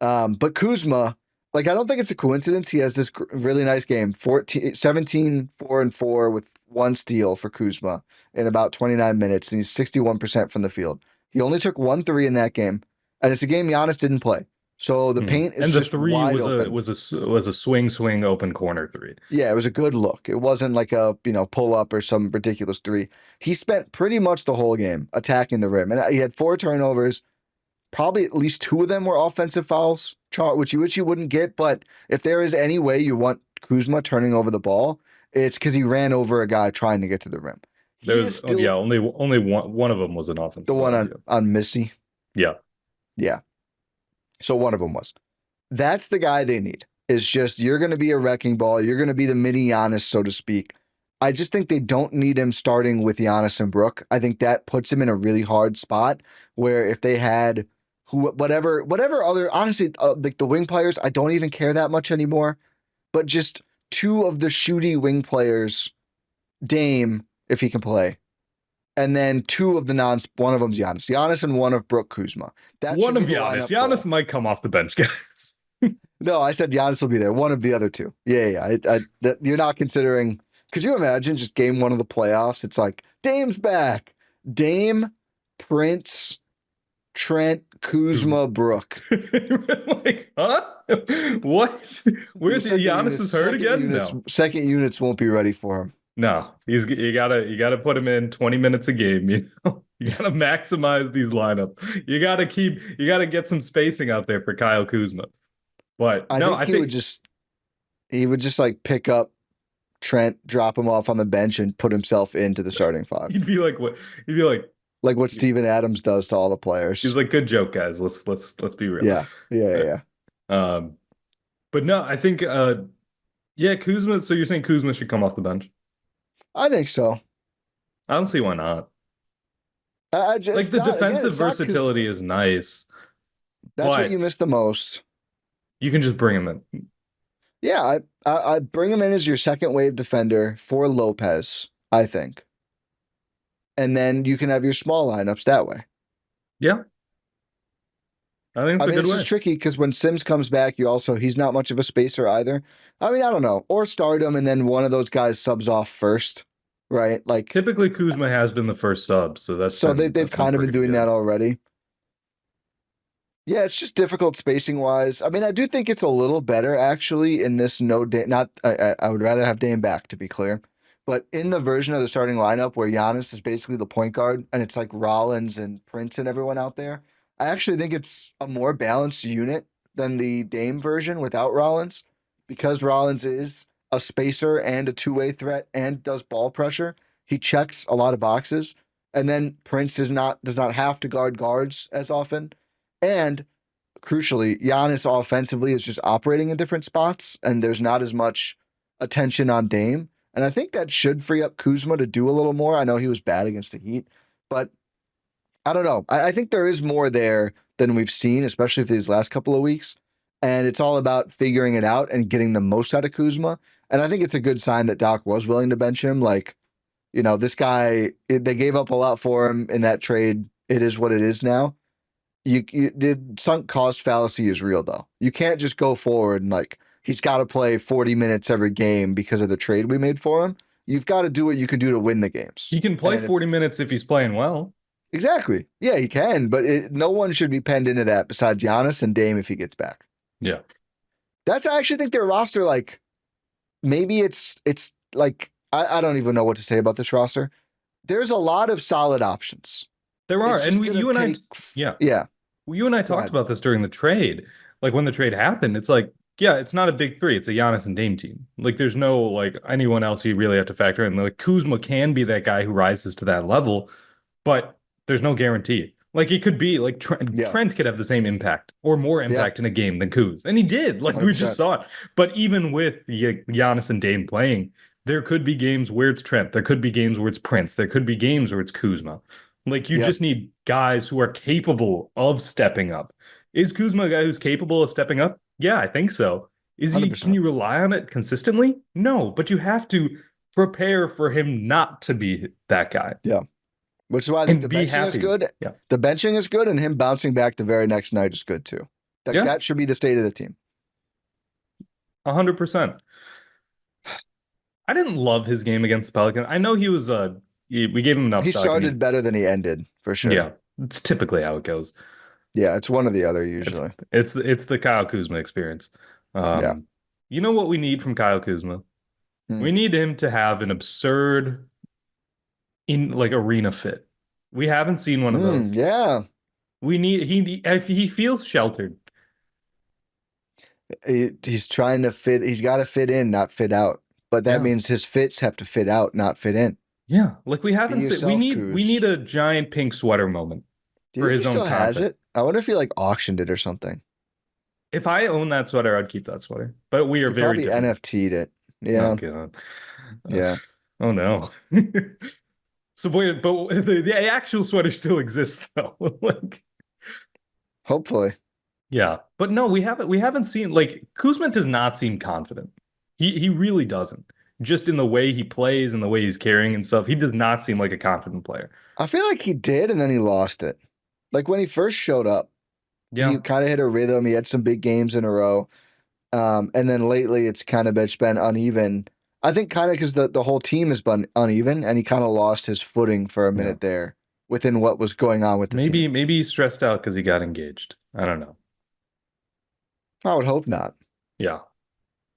But Kuzma, I don't think it's a coincidence. He has this really nice game, 17, 4 and 4 with 1 steal for Kuzma in about 29 minutes, and he's 61% from the field. He only took 1 3 in that game, and it's a game Giannis didn't play. So the paint is just wide open. Was a swing open corner 3. Yeah, it was a good look. It wasn't like a pull up or some ridiculous 3. He spent pretty much the whole game attacking the rim, and he had 4 turnovers. Probably at least 2 of them were offensive fouls, which you wouldn't get. But if there is any way you want Kuzma turning over the ball, it's because he ran over a guy trying to get to the rim. Only one of them was an offensive. The one on Missy. Yeah. So one of them was. That's the guy they need. It's just you're going to be a wrecking ball. You're going to be the mini Giannis, so to speak. I just think they don't need him starting with Giannis and Brook. I think that puts him in a really hard spot where if they had whatever other, honestly, the wing players, I don't even care that much anymore. But just 2 of the shooty wing players, Dame, if he can play, and then 2 of the one of them's Giannis and one of Brook Kuzma. One of Giannis. Giannis might come off the bench, guys. No, I said Giannis will be there. One of the other 2. Yeah. You're not considering. Could you imagine just game 1 of the playoffs? It's like Dame's back. Dame, Prince, Trent, Kuzma, Brook. Huh? What? Where's Giannis is hurt again? No. Second units won't be ready for him. No, you gotta put him in 20 minutes a game. You gotta maximize these lineups. You gotta get some spacing out there for Kyle Kuzma. But I think he would just pick up Trent, drop him off on the bench, and put himself into the starting 5. He'd be like what? He'd be like what Steven Adams does to all the players. He's like, good joke, guys. Let's be real. Yeah. But no, I think Kuzma. So you're saying Kuzma should come off the bench? I think so. I don't see why not. The defensive versatility is nice. That's what you miss the most. You can just bring him in. Yeah, I bring him in as your second wave defender for Lopez, I think. And then you can have your small lineups that way. Yeah. I think it's a good way. It's just tricky because when Sims comes back, he's not much of a spacer either. I don't know. Or start him and then one of those guys subs off first, right? Typically Kuzma has been the first sub, so they've kind of been doing that already. Yeah, it's just difficult spacing wise. I do think it's a little better actually in this I would rather have Dame back, to be clear. But in the version of the starting lineup where Giannis is basically the point guard and it's like Rollins and Prince and everyone out there, I actually think it's a more balanced unit than the Dame version without Rollins, because Rollins is a spacer and a 2-way threat and does ball pressure. He checks a lot of boxes. And then Prince does not have to guard guards as often. And crucially, Giannis offensively is just operating in different spots, and there's not as much attention on Dame. And I think that should free up Kuzma to do a little more. I know he was bad against the Heat, but I don't know. I think there is more there than we've seen, especially for these last couple of weeks. And it's all about figuring it out and getting the most out of Kuzma. And I think it's a good sign that Doc was willing to bench him. This guy, they gave up a lot for him in that trade. It is what it is now. The sunk cost fallacy is real, though. You can't just go forward and he's got to play 40 minutes every game because of the trade we made for him. You've got to do what you can do to win the games. He can play 40 minutes if he's playing well. Exactly. Yeah, he can, but no one should be penned into that besides Giannis and Dame if he gets back. Yeah. I actually think their roster, like, maybe it's like, I don't even know what to say about this roster. There's a lot of solid options. There are. And you and I talked about this during the trade. Like when the trade happened, it's like, yeah, it's not a big three. It's a Giannis and Dame team. Like there's no like anyone else you really have to factor in. Like Kuzma can be that guy who rises to that level, but there's no guarantee. Like it could be like Trent could have the same impact or more impact in a game than Kuz. And he did. Like 100%. We just saw it. But even with Giannis and Dame playing, there could be games where it's Trent. There could be games where it's Prince. There could be games where it's Kuzma. Like you just need guys who are capable of stepping up. Is Kuzma a guy who's capable of stepping up? Yeah, I think so. Is he? 100%. Can you rely on it consistently? No, but you have to prepare for him not to be that guy. Yeah. Which is why I think the benching is good. Yeah. The benching is good, and him bouncing back the very next night is good too. That should be the state of the team. 100%. I didn't love his game against the Pelicans. I know he was we gave him enough. He started better than he ended, for sure. Yeah, it's typically how it goes. Yeah, it's one or the other usually. It's the Kyle Kuzma experience. You know what we need from Kyle Kuzma? We need him to have an absurd arena fit. We haven't seen one of those. Yeah. We need he feels sheltered. He's trying to fit. He's got to fit in, not fit out. But that means his fits have to fit out, not fit in. Yeah, like we haven't seen. We need a giant pink sweater moment for his own content. He still has it? I wonder if he like auctioned it or something. If I own that sweater, I'd keep that sweater. But we are very different. Probably NFT'd it. Yeah. Oh God. Yeah. Oh no. So but the actual sweater still exists though. Like, hopefully. Yeah, but no, we haven't seen like Kuzma does not seem confident. He really doesn't. Just in the way he plays and the way he's carrying himself, he does not seem like a confident player. I feel like he did, and then he lost it. Like when he first showed up, he kind of hit a rhythm. He had some big games in a row, and then lately it's kind of been uneven. I think kind of because the whole team has been uneven, and he kind of lost his footing for a minute there within what was going on with the team. Maybe he's stressed out because he got engaged. I don't know. I would hope not. Yeah.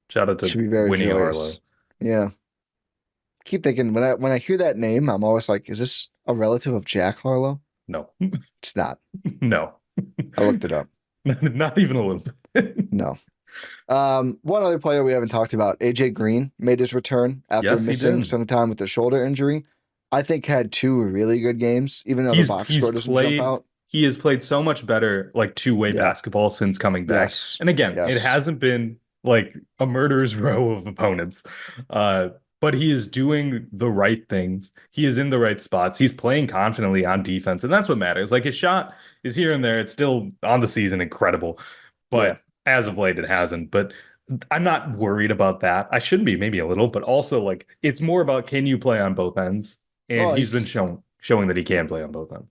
Shout out to Should be very Winnie joyous. Harlow. Yeah. Keep thinking when I hear that name, I'm always like, is this a relative of Jack Harlow? No. It's not. No. I looked it up. Not even a little bit. No. One other player we haven't talked about, AJ Green, made his return after missing some time with a shoulder injury. I think had 2 really good games, even though the box score doesn't jump out. He has played so much better, like two-way basketball since coming back. Yes. And again, it hasn't been like a murderer's row of opponents. But he is doing the right things. He is in the right spots. He's playing confidently on defense, and that's what matters. Like his shot is here and there. It's still on the season incredible, but as of late, it hasn't. But I'm not worried about that. I should be maybe a little, but also like it's more about can you play on both ends? And he's been showing that he can play on both ends.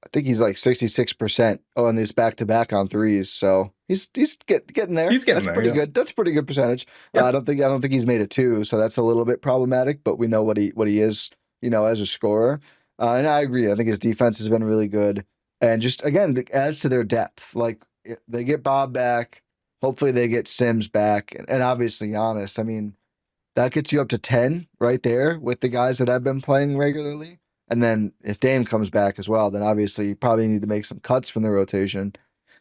I think he's like 66% on these back-to-back on threes, so he's getting there. He's getting that's there. Pretty good. That's a pretty good percentage. Yeah. I don't think he's made it 2, so that's a little bit problematic. But we know what he is, as a scorer. And I agree. I think his defense has been really good, and just again it adds to their depth. Like they get Bob back, hopefully they get Sims back, and obviously Giannis. I mean, that gets you up to 10 right there with the guys that have been playing regularly. And then if Dame comes back as well, then obviously you probably need to make some cuts from the rotation.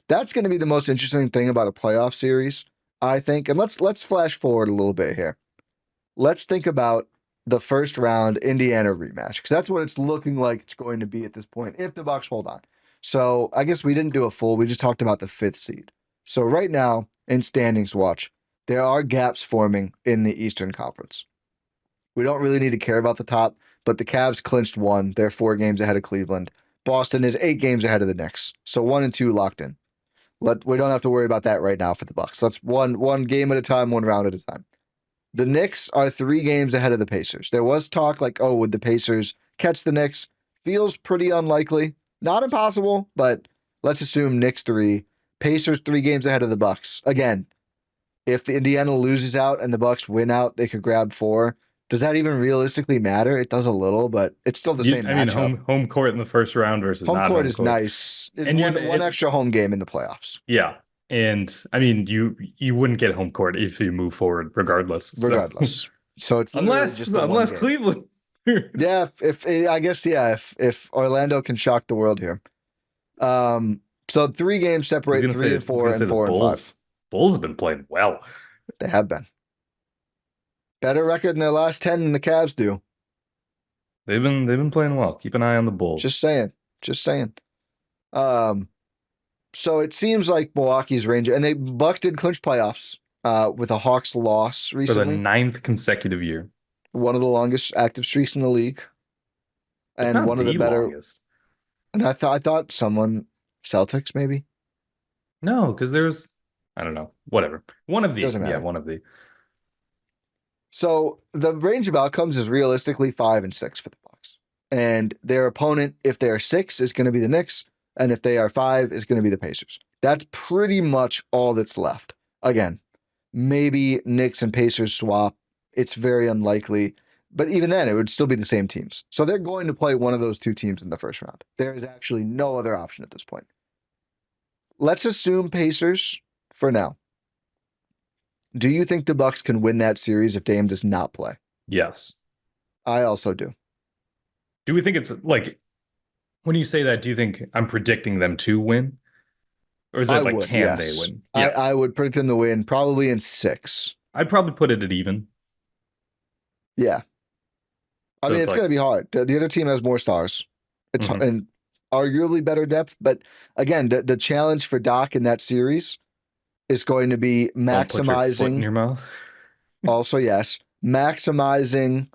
That's going to be the most interesting thing about a playoff series, I think. And let's flash forward a little bit here. Let's think about the first round Indiana rematch, because that's what it's looking like it's going to be at this point if the Bucks hold on. So I guess we didn't do a full. We just talked about the 5th seed. So right now in standings watch, there are gaps forming in the Eastern Conference. We don't really need to care about the top, but the Cavs clinched 1. They're 4 games ahead of Cleveland. Boston is 8 games ahead of the Knicks. So 1 and 2 locked in. We don't have to worry about that right now for the Bucks. Let's one game at a time, 1 round at a time. The Knicks are 3 games ahead of the Pacers. There was talk like, would the Pacers catch the Knicks? Feels pretty unlikely. Not impossible, but let's assume Knicks 3. Pacers 3 games ahead of the Bucks. Again, if the Indiana loses out and the Bucks win out, they could grab 4. Does that even realistically matter? It does a little, but it's still the same I mean, matchup. home court in the first round versus Home not court home is court. nice. And One extra home game in the playoffs. Yeah. And I mean, you wouldn't get home court if you move forward regardless. Regardless. So it's literally just the one game. Cleveland. Yeah, if Orlando can shock the world here. So 3 games separate 3 and 4 and 4 and 5. Bulls have been playing well. They have been. Better record in their last 10 than the Cavs do. They've been playing well. Keep an eye on the Bulls. Just saying. So it seems like Milwaukee's range, and Bucks did clinch playoffs with a Hawks loss recently. For the 9th consecutive year. One of the longest active streaks in the league. And one of the better. Longest. And I thought someone, Celtics maybe? No, because there's, I don't know, whatever. One of the. Doesn't matter. Yeah, one of the. So the range of outcomes is realistically 5 and 6 for the Bucks. And their opponent, if they are 6, is going to be the Knicks. And if they are 5, is going to be the Pacers. That's pretty much all that's left. Again, maybe Knicks and Pacers swap. It's very unlikely. But even then, it would still be the same teams. So they're going to play one of those 2 teams in the first round. There is actually no other option at this point. Let's assume Pacers for now. Do you think the Bucks can win that series if Dame does not play? Yes. I also do. Do we think it's like, when you say that, do you think I'm predicting them to win? Or is it can they win? Yeah. I would predict them to win probably in 6. I'd probably put it at even. Yeah. I mean, it's going to be hard. The other team has more stars. It's and arguably better depth. But again, the challenge for Doc in that series is going to be maximizing. Don't put your foot in your mouth. Also, yes, maximizing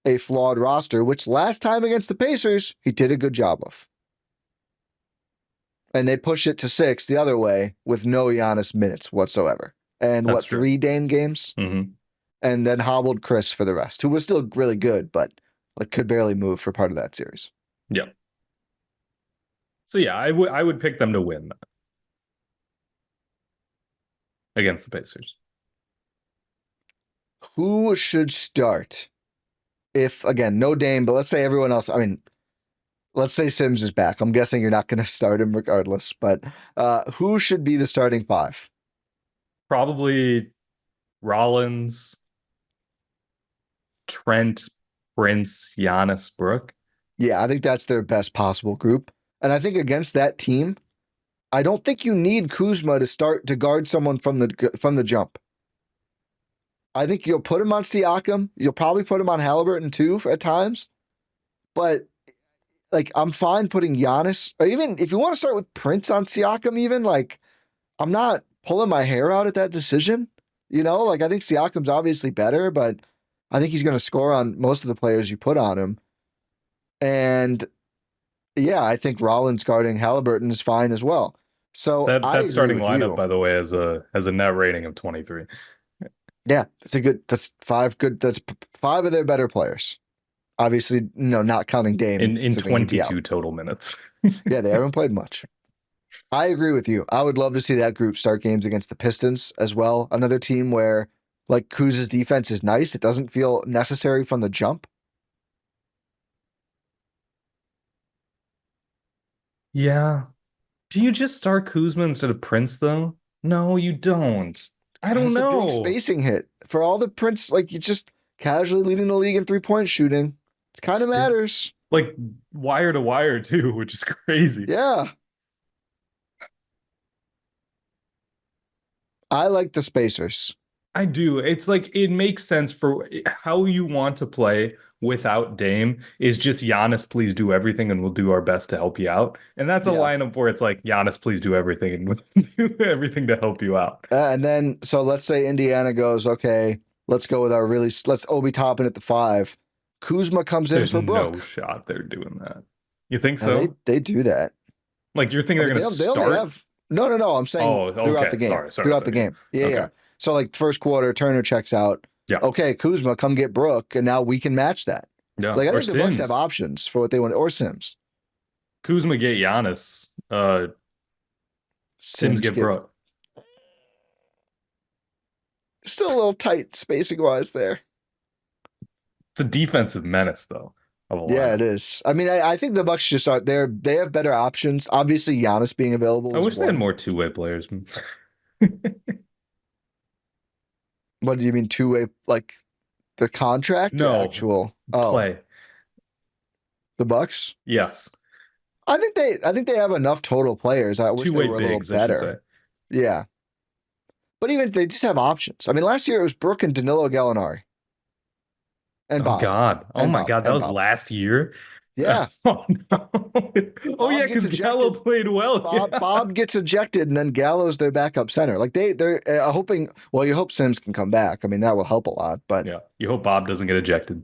a flawed roster, which last time against the Pacers, he did a good job of. And they pushed it to 6 the other way with no Giannis minutes whatsoever. And That's true. 3 Dame games? Mm-hmm. And then hobbled Chris for the rest, who was still really good, but could barely move for part of that series. Yeah. So yeah, I would pick them to win against the Pacers. Who should start? If, again, no Dame, but let's say everyone else, I mean, let's say Sims is back. I'm guessing you're not going to start him regardless, but who should be the starting 5? Probably Rollins, Trent, Prince, Giannis, Brook. Yeah, I think that's their best possible group. And I think against that team, I don't think you need Kuzma to guard someone from the jump. I think you'll put him on Siakam. You'll probably put him on Halliburton too at times. But I'm fine putting Giannis, or even if you want to start with Prince on Siakam, even I'm not pulling my hair out at that decision. I think Siakam's obviously better, but I think he's going to score on most of the players you put on him. And yeah, I think Rollins guarding Halliburton is fine as well. So that starting lineup, by the way, has a net rating of 23. Yeah, that's 5 good. That's 5 of their better players. Obviously, not counting Dame. In 22 total minutes. Yeah, they haven't played much. I agree with you. I would love to see that group start games against the Pistons as well. Another team where Kuz's defense is nice. It doesn't feel necessary from the jump. Yeah. Do you just start Kuzma instead of Prince, though? No, you don't. I don't know. It's a big spacing hit. For all the Prince, he's just casually leading the league in 3-point shooting. It kind of matters. Wire to wire, too, which is crazy. Yeah. I like the spacers. I do. It's it makes sense for how you want to play without Dame is just Giannis, please do everything and we'll do our best to help you out. And that's a lineup where it's Giannis, please do everything and we'll do everything to help you out. And then, so let's say Indiana goes, okay, let's go with let's Obi Toppin at the 5. Kuzma comes in for Brook. No shot they're doing that. You think so? They do that. You're thinking they're going to start? No. I'm saying throughout the game. Throughout the game. Yeah, okay. Yeah. So first quarter, Turner checks out. Yeah. Okay, Kuzma, come get Brook, and now we can match that. Yeah. I think the Bucks have options for what they want, or Sims. Kuzma get Giannis. Sims get Brook. still a little tight spacing wise there. It's a defensive menace, though. Yeah, it is. I mean, I think the Bucks just are there. They have better options. Obviously, Giannis being available I is wish they had one. more two-way players. What do you mean two-way? Like the contract or No, actual? Oh, play. the Bucks. Yes. I think they have enough total players. I wish they Two-way were a little bigs, I should say. better. Yeah, but even they just have options. I mean, last year it was Brook and Danilo Gallinari and Oh Bob God. Oh and my Bob God. That and was Bob. last year. Yeah. Oh no. Oh yeah, Gets because Gallo ejected. played well. Bob gets ejected, and then Gallo's their backup center. Like they're hoping. Well, you hope Sims can come back. I mean, that will help a lot. But Yeah. You hope Bob doesn't get ejected.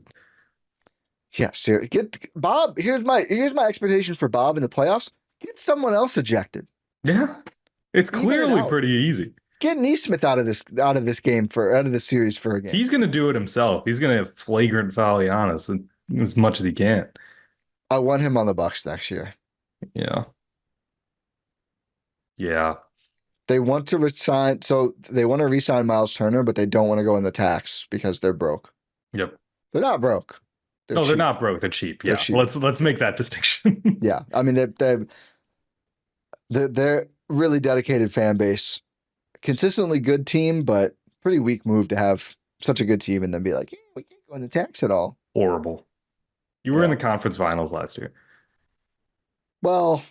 yeah, seriously, get Bob. Here's my expectation for Bob in the playoffs. Get someone else ejected. Yeah. It's Even it clearly out. pretty easy. Get Neesmith out of this game out of this series for a game. He's gonna do it himself. He's gonna have flagrant foul Giannis as much as he can. I want him on the Bucks next year. Yeah. Yeah. They want to resign, so they want to re-sign Miles Turner, but they don't want to go in the tax because they're broke. Yep. They're not broke. They're not broke. They're cheap. Yeah. They're cheap. Let's make that distinction. Yeah. I mean, they're really dedicated fan base. Consistently good team, but pretty weak move to have such a good team and then be like, we can't go in the tax at all. Horrible. You were in the conference finals last year. Well,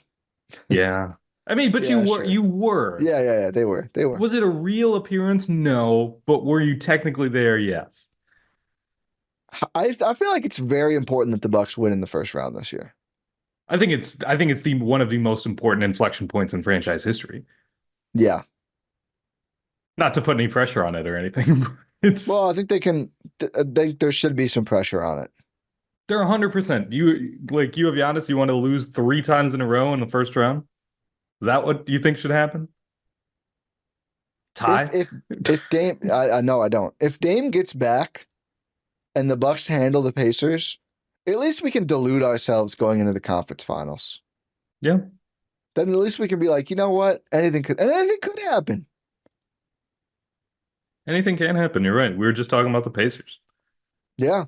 yeah. I mean, but yeah, you were. sure. You were. Yeah. They were. Was it a real appearance? No. But were you technically there? Yes. I feel like it's very important that the Bucks win in the first round this year. I think it's the one of the most important inflection points in franchise history. Yeah. Not to put any pressure on it or anything. Well, I think they can. I think there should be some pressure on it. They're 100%. You have Giannis. You want to lose 3 times in a row in the first round? Is that what you think should happen? Tie? If Dame, no, I don't. If Dame gets back, and the Bucks handle the Pacers, at least we can delude ourselves going into the conference finals. Yeah. Then at least we can be like, you know what? Anything could happen. Anything can happen. You're right. We were just talking about the Pacers. Yeah.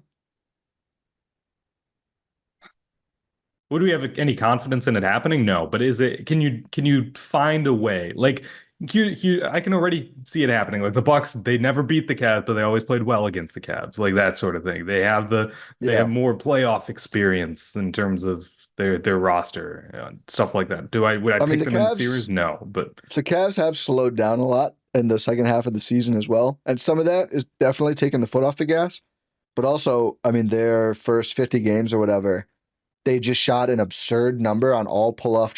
Would we have any confidence in it happening? No. But can you find a way? Like I can already see it happening. Like the Bucks, they never beat the Cavs, but they always played well against the Cavs. Like that sort of thing. They have more playoff experience in terms of their roster, stuff like that. Would I pick them in the series? No, but the Cavs have slowed down a lot in the second half of the season as well. And some of that is definitely taking the foot off the gas. But also, I mean, their first 50 games or whatever, they just shot an absurd number on all pull-up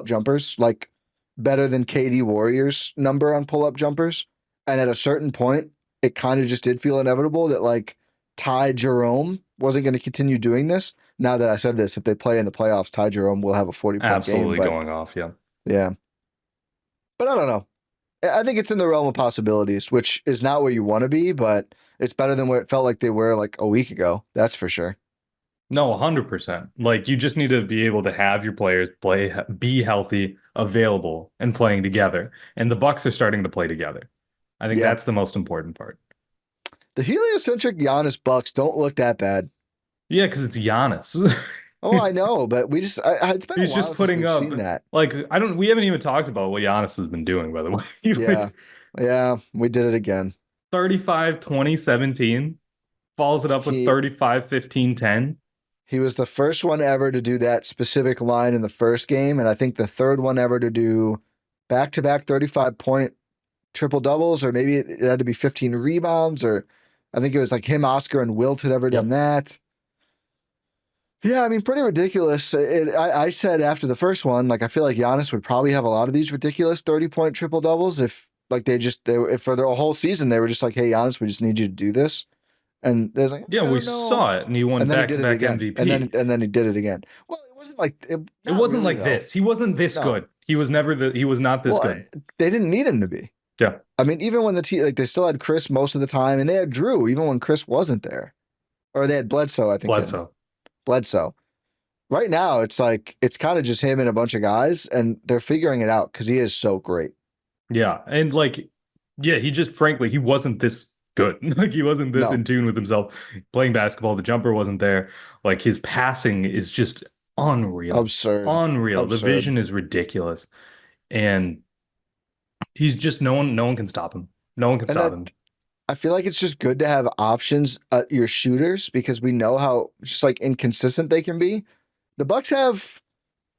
jumpers, like better than KD Warriors number on pull-up jumpers. And at a certain point, it kind of just did feel inevitable that like Ty Jerome wasn't going to continue doing this. Now that I said this, if they play in the playoffs, Ty Jerome will have a 40-point game. Absolutely going off, yeah. Yeah. But I don't know. I think it's in the realm of possibilities, which is not where you want to be, but it's better than where it felt like they were like a week ago. That's for sure. No, 100%. Like you just need to be able to have your players be healthy, available, and playing together. And the Bucks are starting to play together. I think that's the most important part. The heliocentric Giannis Bucks don't look that bad. Yeah, because it's Giannis. Oh, I know, but it's been He's a while just putting since up. we've seen that. Like we haven't even talked about what Giannis has been doing, by the way. Yeah, we did it again. 35, 20, 17. Follows it up with 35, 15, 10. He was the first one ever to do that specific line in the first game, and I think the third one ever to do back-to-back 35-point triple-doubles, or maybe it had to be 15 rebounds, or I think it was like him, Oscar, and Wilt had ever done that. Yeah, I mean, pretty ridiculous. I said after the first one, like I feel like Giannis would probably have a lot of these ridiculous 30-point triple-doubles if like if for their whole season they were just like, hey, Giannis, we just need you to do this. And there's like, we saw it, and he won back-to-back MVP. And then he did it again. Well, it wasn't like it wasn't really, like this. He wasn't this good. He was not this good. They didn't need him to be. Yeah. I mean, even when the team they still had Chris most of the time, and they had Drew even when Chris wasn't there, or they had Bledsoe. I think Bledsoe. Right now, it's like it's kind of just him and a bunch of guys, and they're figuring it out because he is so great. Yeah, and he just frankly he wasn't this good. Like he wasn't this No, in tune with himself playing basketball. The jumper wasn't there. Like his passing is just unreal. absurd, Unreal. The absurd. vision is ridiculous. And he's just no one can stop him. No one can And stop him. I feel like it's just good to have options at your shooters because we know how just like inconsistent they can be. The Bucks have,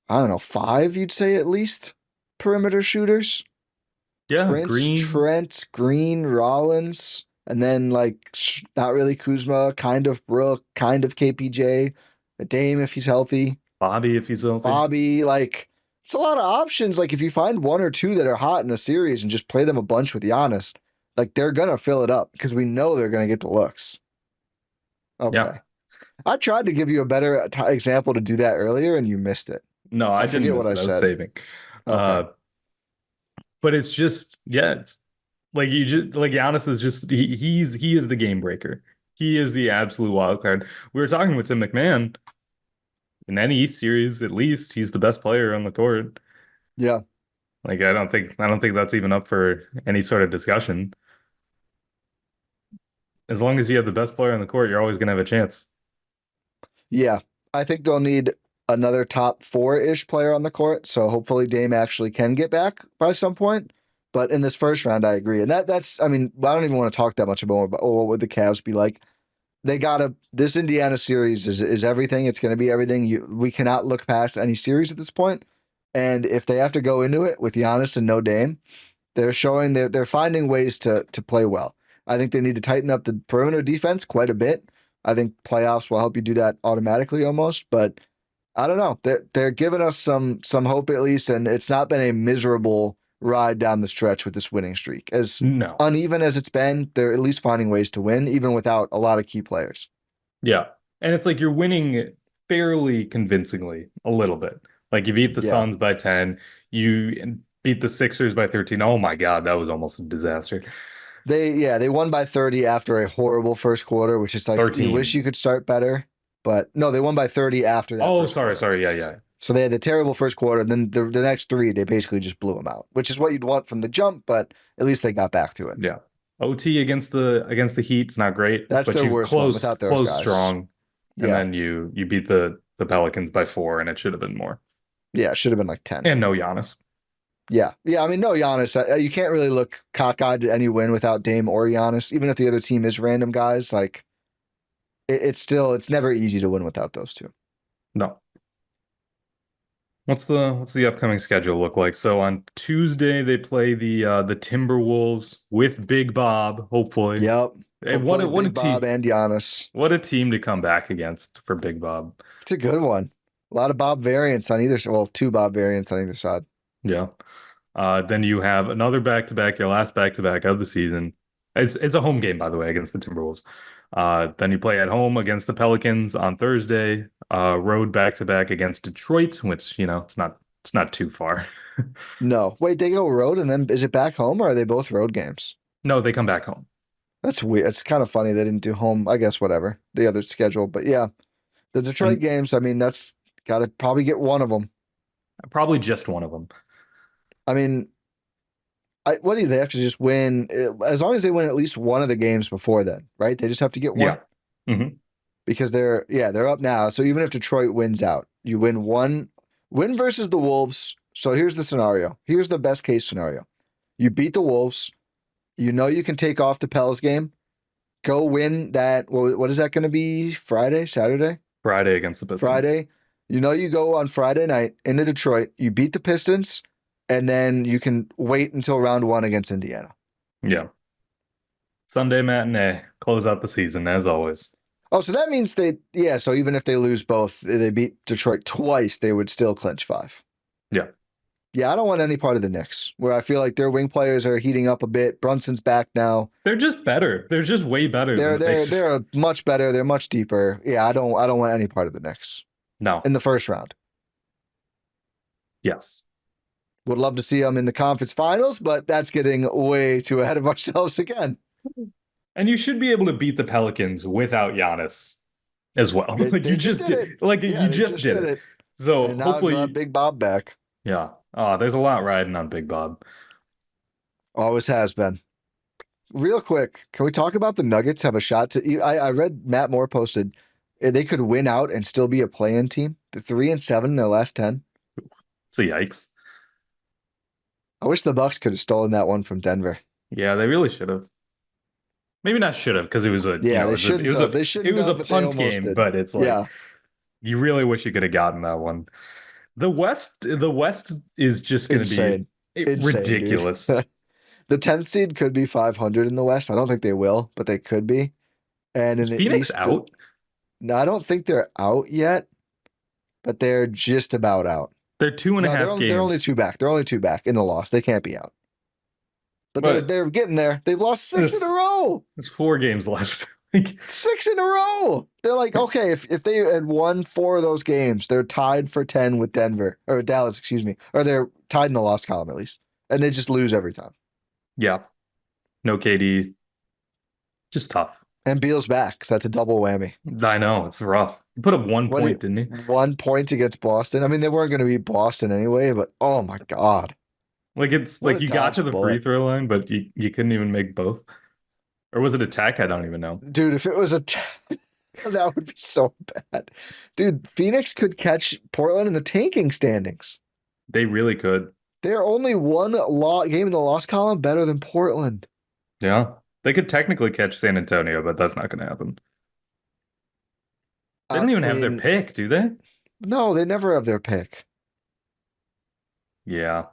I don't know, five, you'd say at least, perimeter shooters. Yeah, Prince, Green, Trent, Green, Rollins, and then like not really Kuzma, kind of Brook, kind of KPJ, a Dame if he's healthy, Bobby if he's healthy. Bobby. Like it's a lot of options. Like if you find one or two that are hot in a series and just play them a bunch with Giannis, like they're gonna fill it up because we know they're gonna get the looks. Yeah. Okay, I tried to give you a better example to do that earlier, and you missed it. No, I I didn't forget what miss I it. I was said. saving. Okay. Uh, but it's just, yeah, it's like you just like Giannis is just he is the game breaker. He is the absolute wild card. We were talking with Tim McMahon in any East series, at least he's the best player on the court. Yeah. Like I don't think that's even up for any sort of discussion. As long as you have the best player on the court, you're always gonna have a chance. Yeah, I think they'll need another top four-ish player on the court. So hopefully Dame actually can get back by some point. But in this first round, I agree, and that's I mean I don't even want to talk that much about what would the Cavs be like. They gotta this Indiana series is everything. It's going to be everything. We cannot look past any series at this point. And if they have to go into it with Giannis and no Dame, they're showing they're finding ways to play well. I think they need to tighten up the perimeter defense quite a bit. I think playoffs will help you do that automatically almost, but I don't know. They're giving us some hope at least, and it's not been a miserable ride down the stretch with this winning streak. As No. uneven as it's been, they're at least finding ways to win, even without a lot of key players. Yeah. And it's like you're winning fairly convincingly a little bit. Like you beat the Yeah. Suns by 10, you beat the Sixers by 13. Oh my God, that was almost a disaster. They won by 30 after a horrible first quarter, which is like you wish 13. you could start better. But no, they won by 30 after that Oh, first sorry, quarter. sorry. Yeah, yeah. So they had the terrible first quarter, and then the next three, they basically just blew them out, which is what you'd want from the jump, but at least they got back to it. Yeah. OT against the Heat's not great, That's but their you worst one closed without those closed guys. strong, and Yeah. then you beat the Pelicans by 4, and it should have been more. Yeah, it should have been like 10. And no Giannis. Yeah. Yeah, I mean, no Giannis. You can't really look cockeyed to any win without Dame or Giannis, even if the other team is random guys. Like, it's never easy to win without those two. No. What's the upcoming schedule look like? So on Tuesday they play the Timberwolves with Big Bob, hopefully. Yep. Hey, what Hopefully, a what a Big Bob team. and Giannis. What a team to come back against for Big Bob. It's a good one. A lot of Bob variants on either side. Well, two Bob variants on either side. Yeah. Then you have another back-to-back, your last back-to-back of the season. It's a home game, by the way, against the Timberwolves. Then you play at home against the Pelicans on Thursday. Road back-to-back against Detroit, which, it's not too far. No. Wait, they go road and then is it back home or are they both road games? No, they come back home. That's weird. It's kind of funny they didn't do home. I guess whatever. The other schedule. But yeah, the Detroit And games, I mean, that's got to probably get one of them. probably just one of them. I mean, what do they have to just win? As long as they win at least one of the games before then, right? They just have to get one Yeah. hmm because they're up now. So even if Detroit wins out, you win one win versus the Wolves. So here's the scenario. Here's the best case scenario. You beat the Wolves. You know you can take off the Pels game. Go win that. What is that going to be? Friday, Saturday, Friday against the Pistons. Friday. You know you go on Friday night into Detroit. You beat the Pistons, and then you can wait until round one against Indiana. Yeah. Sunday matinee, close out the season as always. Oh, so that means so even if they lose both, they beat Detroit twice, they would still clinch 5. Yeah. Yeah, I don't want any part of the Knicks, where I feel like their wing players are heating up a bit. Brunson's back now. They're just better. They're just way better than the Pacers. They're much better. They're much deeper. Yeah, I don't want any part of the Knicks No. in the first round. Yes. Would love to see them in the conference finals, but that's getting way too ahead of ourselves again. And you should be able to beat the Pelicans without Giannis as well. Like They you just just did did. it. Like Yeah, you they just did it. So And now hopefully, you'll have Big Bob back. yeah. There's a lot riding on Big Bob. Always has been. Real quick, can we talk about the Nuggets have a shot to? I read Matt Moore posted they could win out and still be a play-in team. The 3-7 in their last 10. It's a yikes. I wish the Bucks could have stolen that one from Denver. Yeah, they really should have. Maybe not should have because it was a Yeah, they it shouldn't was have. They it shouldn't was a have, but they punt almost game, did. but it's like Yeah, you really wish you could have gotten that one. The West is just going to insane, be insane, dude. ridiculous. The 10th seed could be 500 in the West. I don't think they will, but they could be. And in Is the Phoenix East, out? no, I don't think they're out yet, but they're just about out. They're two and a No, half games. they're only two back. They're only two back in the loss. They can't be out. But they're getting there. They've lost 6 in a row. There's 4 games left. 6 in a row. They're like, okay, if they had won 4 of those games, they're tied for 10 with Denver or Dallas, excuse me, or they're tied in the loss column at least, and they just lose every time. Yeah, no KD, just tough. And Beal's back, so that's a double whammy. I know it's rough. He put up 1 point, didn't he? 1 point against Boston. I mean, they weren't going to beat Boston anyway, but oh my god, Like it's what like a you got to dodged the bullet. free throw line, but you couldn't even make both. Or was it a tech? I don't even know. Dude, if it was that would be so bad. Dude, Phoenix could catch Portland in the tanking standings. They really could. They're only one game in the loss column better than Portland. Yeah. They could technically catch San Antonio, but that's not going to happen. They don't even have their pick, do they? No, they never have their pick. Yeah.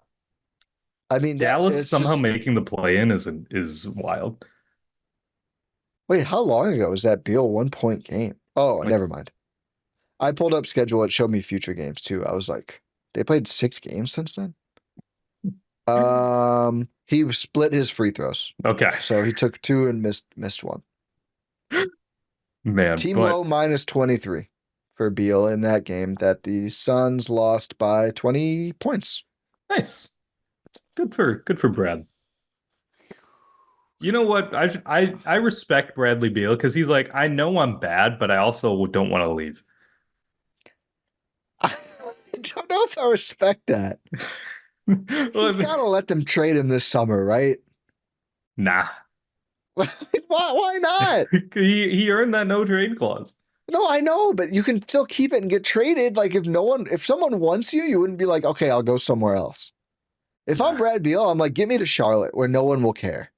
I mean, Dallas somehow making the play-in is wild. Wait, how long ago was that Beal 1 point game? Oh, never mind. I pulled up schedule. It showed me future games too. I was like, they played 6 games since then. He split his free throws. Okay. So he took 2 and missed 1. Man, Team low -23 for Beal in that game that the Suns lost by 20 points. Nice. Good for Brad. You know what? I respect Bradley Beal because he's like, I know I'm bad, but I also don't want to leave. I don't know if I respect that. He's got to let them trade him this summer, right? Nah. Why not? He earned that no trade clause. No, I know, but you can still keep it and get traded. Like if someone wants you, you wouldn't be like, okay, I'll go somewhere else. If I'm Brad Beal, I'm like, get me to Charlotte where no one will care.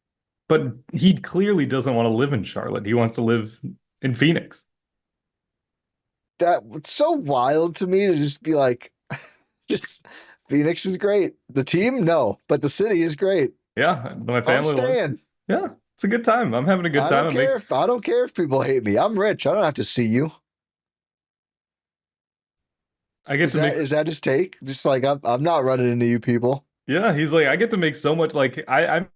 But he clearly doesn't want to live in Charlotte. He wants to live in Phoenix. It's so wild to me to just be like, just Phoenix is great. The team, no, but the city is great. Yeah, my family. I'm staying. Yeah, it's a good time. I'm having a good time. I don't care if people hate me. I'm rich. I don't have to see you. Is that his take? Just like I'm not running into you people. Yeah, he's like, I get to make so much. Like I'm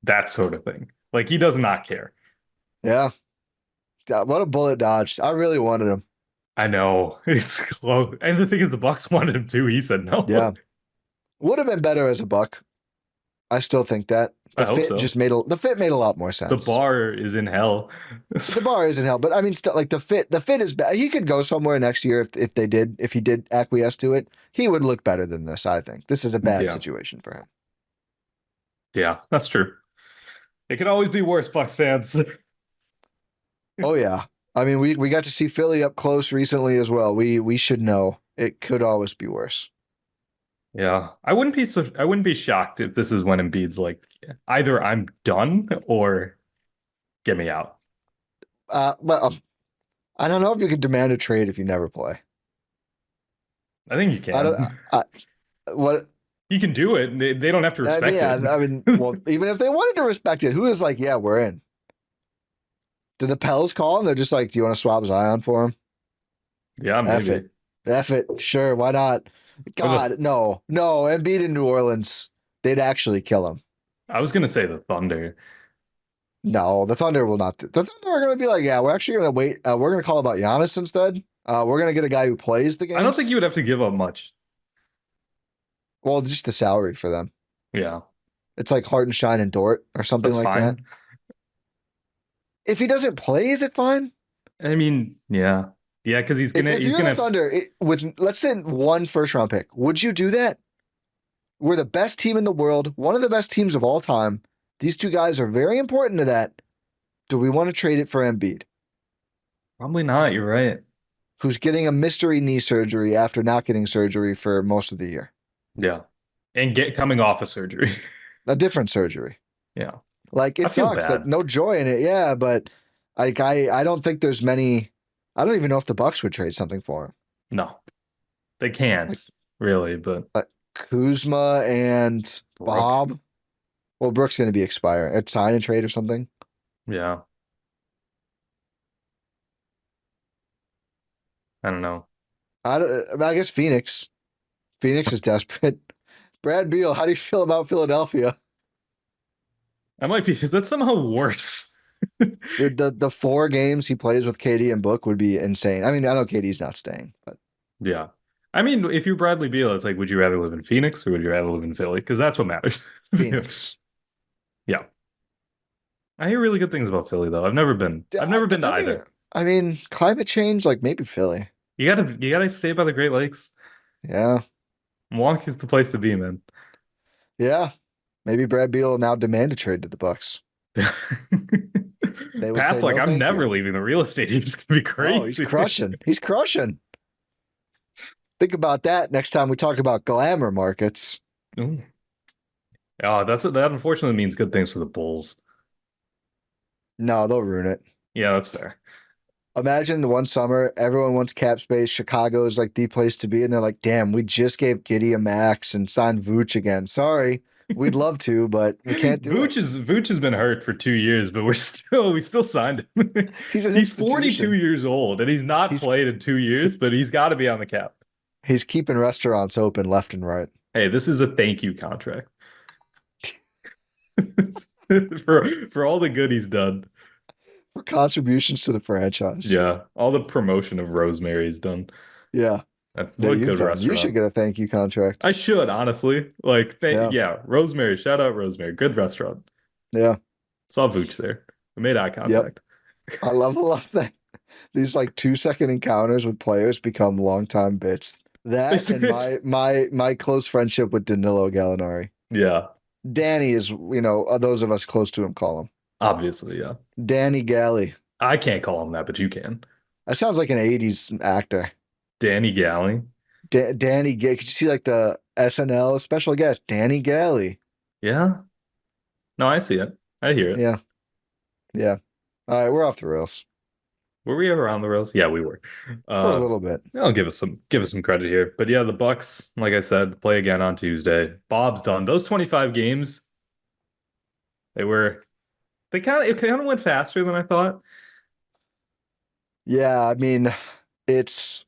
that sort of thing. Like he does not care. Yeah. What a bullet dodge. I really wanted him. I know. It's close. And the thing is, the Bucks wanted him too. He said no. Yeah. Would have been better as a Buck. I still think that. The fit made a lot more sense. The bar is in hell. The bar is in hell, but I mean, still, like the fit is bad. He could go somewhere next year if he did acquiesce to it. He would look better than this. I think this is a bad situation for him. Yeah, that's true. It could always be worse, Bucks fans. Oh yeah, I mean we got to see Philly up close recently as well. We should know it could always be worse. Yeah, I wouldn't be shocked if this is when Embiid's like, either I'm done or get me out. Well, I don't know if you could demand a trade if you never play. I think you can. What you can do it. They don't have to respect it. I mean, well, even if they wanted to respect it, who is like, yeah, we're in. Did the Pels call and they're just like, do you want to swap Zion for him? Yeah, maybe. F it. Sure, why not? God, no. Embiid in New Orleans, they'd actually kill him. I was gonna say the Thunder. No, the Thunder will not. The Thunder are gonna be like, yeah, we're actually gonna wait. We're gonna call about Giannis instead. We're gonna get a guy who plays the games. I don't think you would have to give up much. Well, just the salary for them. Yeah, it's like Hartenstein and Dort or something like that. If he doesn't play, is it fine? I mean, yeah, because he's gonna. If you're the Thunder with let's say 1 first-round pick, would you do that? We're the best team in the world, one of the best teams of all time. These two guys are very important to that. Do we want to trade it for Embiid, Probably not. You're right. who's getting a mystery knee surgery after not getting surgery for most of the year? Yeah. And coming off of surgery. A different surgery. Yeah. Like I it feel sucks. Like bad. no joy in it. Yeah, but like I don't think there's many. I don't even know if the Bucks would trade something for him. No, they can't Like really, but like Kuzma and Brook. Bob. Well, Brook's going to be expiring. At sign and trade or something. Yeah. I don't know. I guess Phoenix. Phoenix is desperate. Brad Beal, how do you feel about Philadelphia? I might be, that's somehow worse. The 4 games he plays with KD and Book would be insane. I mean, I know KD's not staying, but Yeah. I mean, if you're Bradley Beal, it's like, would you rather live in Phoenix or would you rather live in Philly? Because that's what matters. Phoenix. Yeah. I hear really good things about Philly though. I've never been to Depending, either. I mean, climate change, like maybe Philly. You gotta stay by the Great Lakes. Yeah, Milwaukee's the place to be, man. yeah. Maybe Brad Beal will now demand a trade to the Bucks. They would say Pat's like, no, I'm thank you. never leaving the real estate. It's gonna be Oh, he's crazy. crushing. He's crushing. Think about that next time we talk about glamour markets. Ooh. Oh, that unfortunately means good things for the Bulls. No, they'll ruin it. Yeah, that's fair. Imagine the one summer, everyone wants cap space. Chicago is like the place to be. And they're like, damn, we just gave Giddy a max and signed Vooch again. Sorry. We'd love to, but we can't do it. Vooch has been hurt for 2 years, but we still signed him. He's an He's 42 institution. years old and he's not He's played in 2 years, but he's got to be on the cap. he's keeping restaurants open left and right. Hey, this is a thank you contract for all the good he's done. For contributions to the franchise. Yeah, all the promotion of Rosemary's done. Yeah. That What a you've good done. You should restaurant. get a thank you contract. I should honestly like. Yeah. Yeah, Rosemary. Shout out Rosemary. Good restaurant. Yeah. Saw Vooch there. We made eye Yep. contact. I love that. These like 2-second encounters with players become longtime bits. That and my close friendship with Danilo Gallinari. Yeah, Danny is, those of us close to him call him. obviously, yeah. Danny Galley. I can't call him that, but you can. That sounds like an 80s actor. Danny Galley. Danny Galley. Could you see like the SNL special guest? Danny Galley. Yeah. No, I see it. I hear it. Yeah. Yeah. All right, we're off the rails. Were we ever on the rails? Yeah, we were. For a little bit. I'll give us some credit here. But yeah, the Bucks, like I said, play again on Tuesday. Bob's done. Those 25 games, it kind of went faster than I thought. Yeah, I mean, it's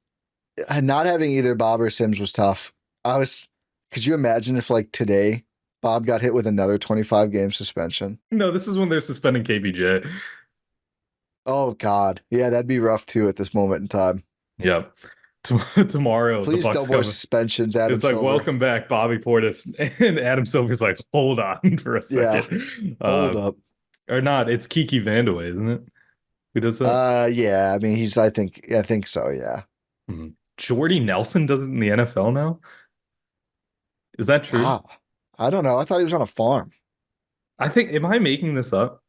not having either Bob or Sims was tough. Could you imagine if like today Bob got hit with another 25 game suspension? No, this is when they're suspending KBJ. Oh God. Yeah, that'd be rough too at this moment in time. Yep. Tomorrow, the Please no Bucks more come. suspensions, Adam It's like, Silver. welcome back, Bobby Portis. And Adam Silver's like, hold on for a Yeah. second. Hold up. Or not, it's Kiki Vandaway, isn't it? Who does that? Yeah, I mean I think so, yeah. Mhm. Jordy Nelson does it in the NFL now? Is that true? Wow. I don't know. I thought he was on a farm. Am I making this up?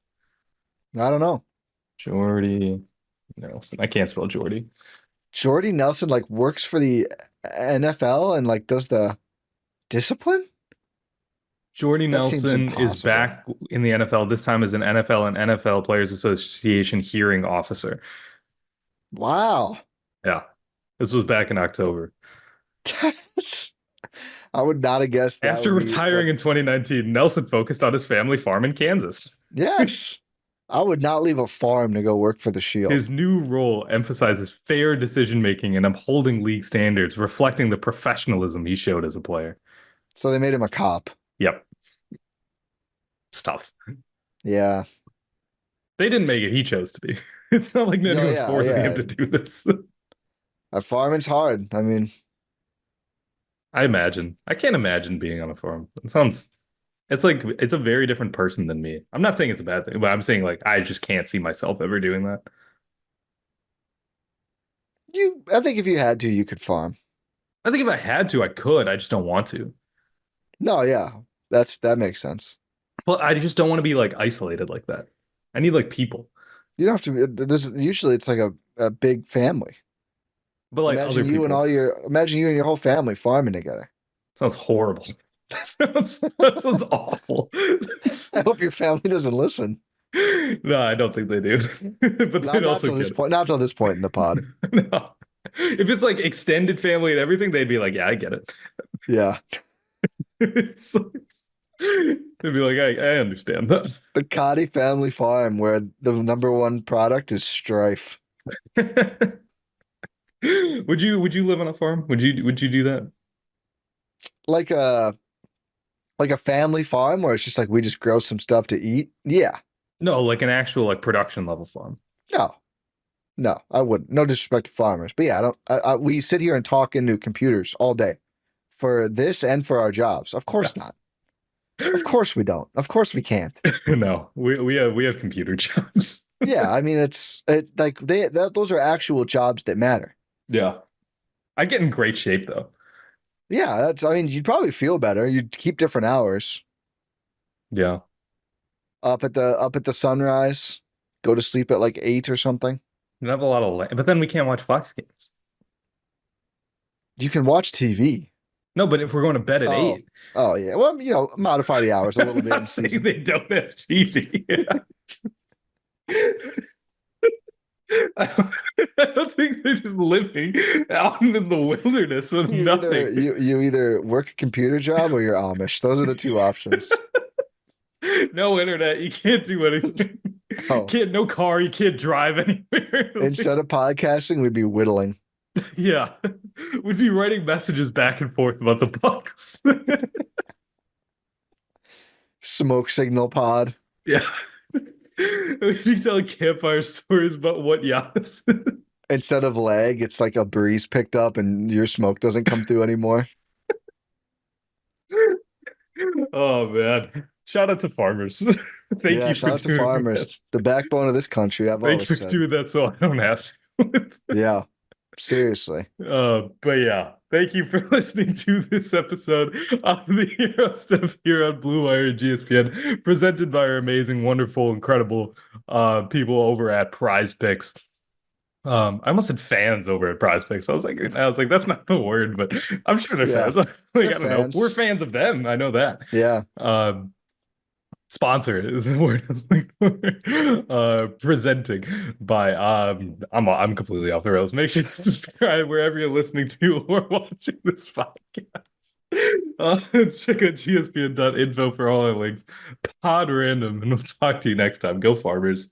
I don't know. Jordy Nelson. I can't spell Jordy. Jordy Nelson like works for the NFL and like does the discipline? Jordy That seems Nelson is impossible. back in the NFL, this time as an NFL and NFL Players Association hearing officer. Wow. Yeah. This was back in October. I would not have guessed that After would be retiring in 2019, Nelson focused on his family farm in Kansas. Yes. I would not leave a farm to go work for the Shield. His new role emphasizes fair decision making and upholding league standards, reflecting the professionalism he showed as a player. So they made him a cop. Yep. It's tough. Yeah. They didn't make it. He chose to be. It's not like anyone was forcing him to do this. Farming's hard. I mean, I can't imagine being on a farm. It's a very different person than me. I'm not saying it's a bad thing, but I'm saying like I just can't see myself ever doing that. I think if you had to, you could farm. I think if I had to, I could. I just don't want to. No, yeah, that makes sense. But I just don't want to be like isolated like that. I need like people, You don't have to. There's usually it's like a big family. but like other people. Imagine you and your whole family farming together. Sounds horrible. That sounds awful. I hope your family doesn't listen. No, I don't think they do. But they'd Not also till this get point. Not till this point in the pod. it. No. If it's like extended family and everything, they'd be like, yeah, I get it. Yeah, It's like- they'd be like, I understand that. the Katti family farm, where the number one product is strife. Would you live on a farm? Would you do that? Like a family farm where it's just like we just grow some stuff to eat. Yeah, No, like an actual like production level farm. no, no, I wouldn't. No disrespect to farmers, but yeah, I don't. We sit here and talk into computers all day for this and for our jobs. Of course Yes. not. Of course we don't. Of course we can't. No, we have computer jobs. Yeah, I mean like those are actual jobs that matter. Yeah. I get in great shape though. Yeah, I mean you'd probably feel better. You'd keep different hours Yeah. up at the sunrise, go to sleep at like 8 or something. We have a lot of land, but then we can't watch Fox games. You can watch TV. No, but if we're going to bed at Oh, 8, oh yeah. Well, modify the hours a little I'm bit in not saying season. they don't have TV. I don't think they're just living out in the wilderness with nothing. You either work a computer job or you're Amish. Those are the two options. No internet, you can't do anything. Oh. Can't no car, you can't drive anywhere. Instead of podcasting, we'd be whittling. Yeah. We'd be writing messages back and forth about the Bucks. Smoke signal pod. Yeah. We'd be telling campfire stories about what Giannis. Instead of lag, it's like a breeze picked up and your smoke doesn't come through anymore. Oh man. Shout out to farmers. Thank Yeah, you shout for out to doing farmers. that. The backbone of this country, I've Thank always you for said. doing that so I don't have to. Yeah, seriously. But yeah, thank you for listening to this episode of the Gyro Step here on Blue Wire and GSPN, presented by our amazing, wonderful, incredible people over at Prize Picks. I almost said fans over at Prize Picks. I was like, that's not the word, but I'm sure they're Yeah, fans. Like, they're I don't fans. know. We're fans of them. I know that. Yeah. Sponsor is the word I was looking for. Presenting by I'm completely off the rails. Make sure to subscribe wherever you're listening to or watching this podcast. Check out gspn.info for all our links. Pod random, and we'll talk to you next time. Go Farmers.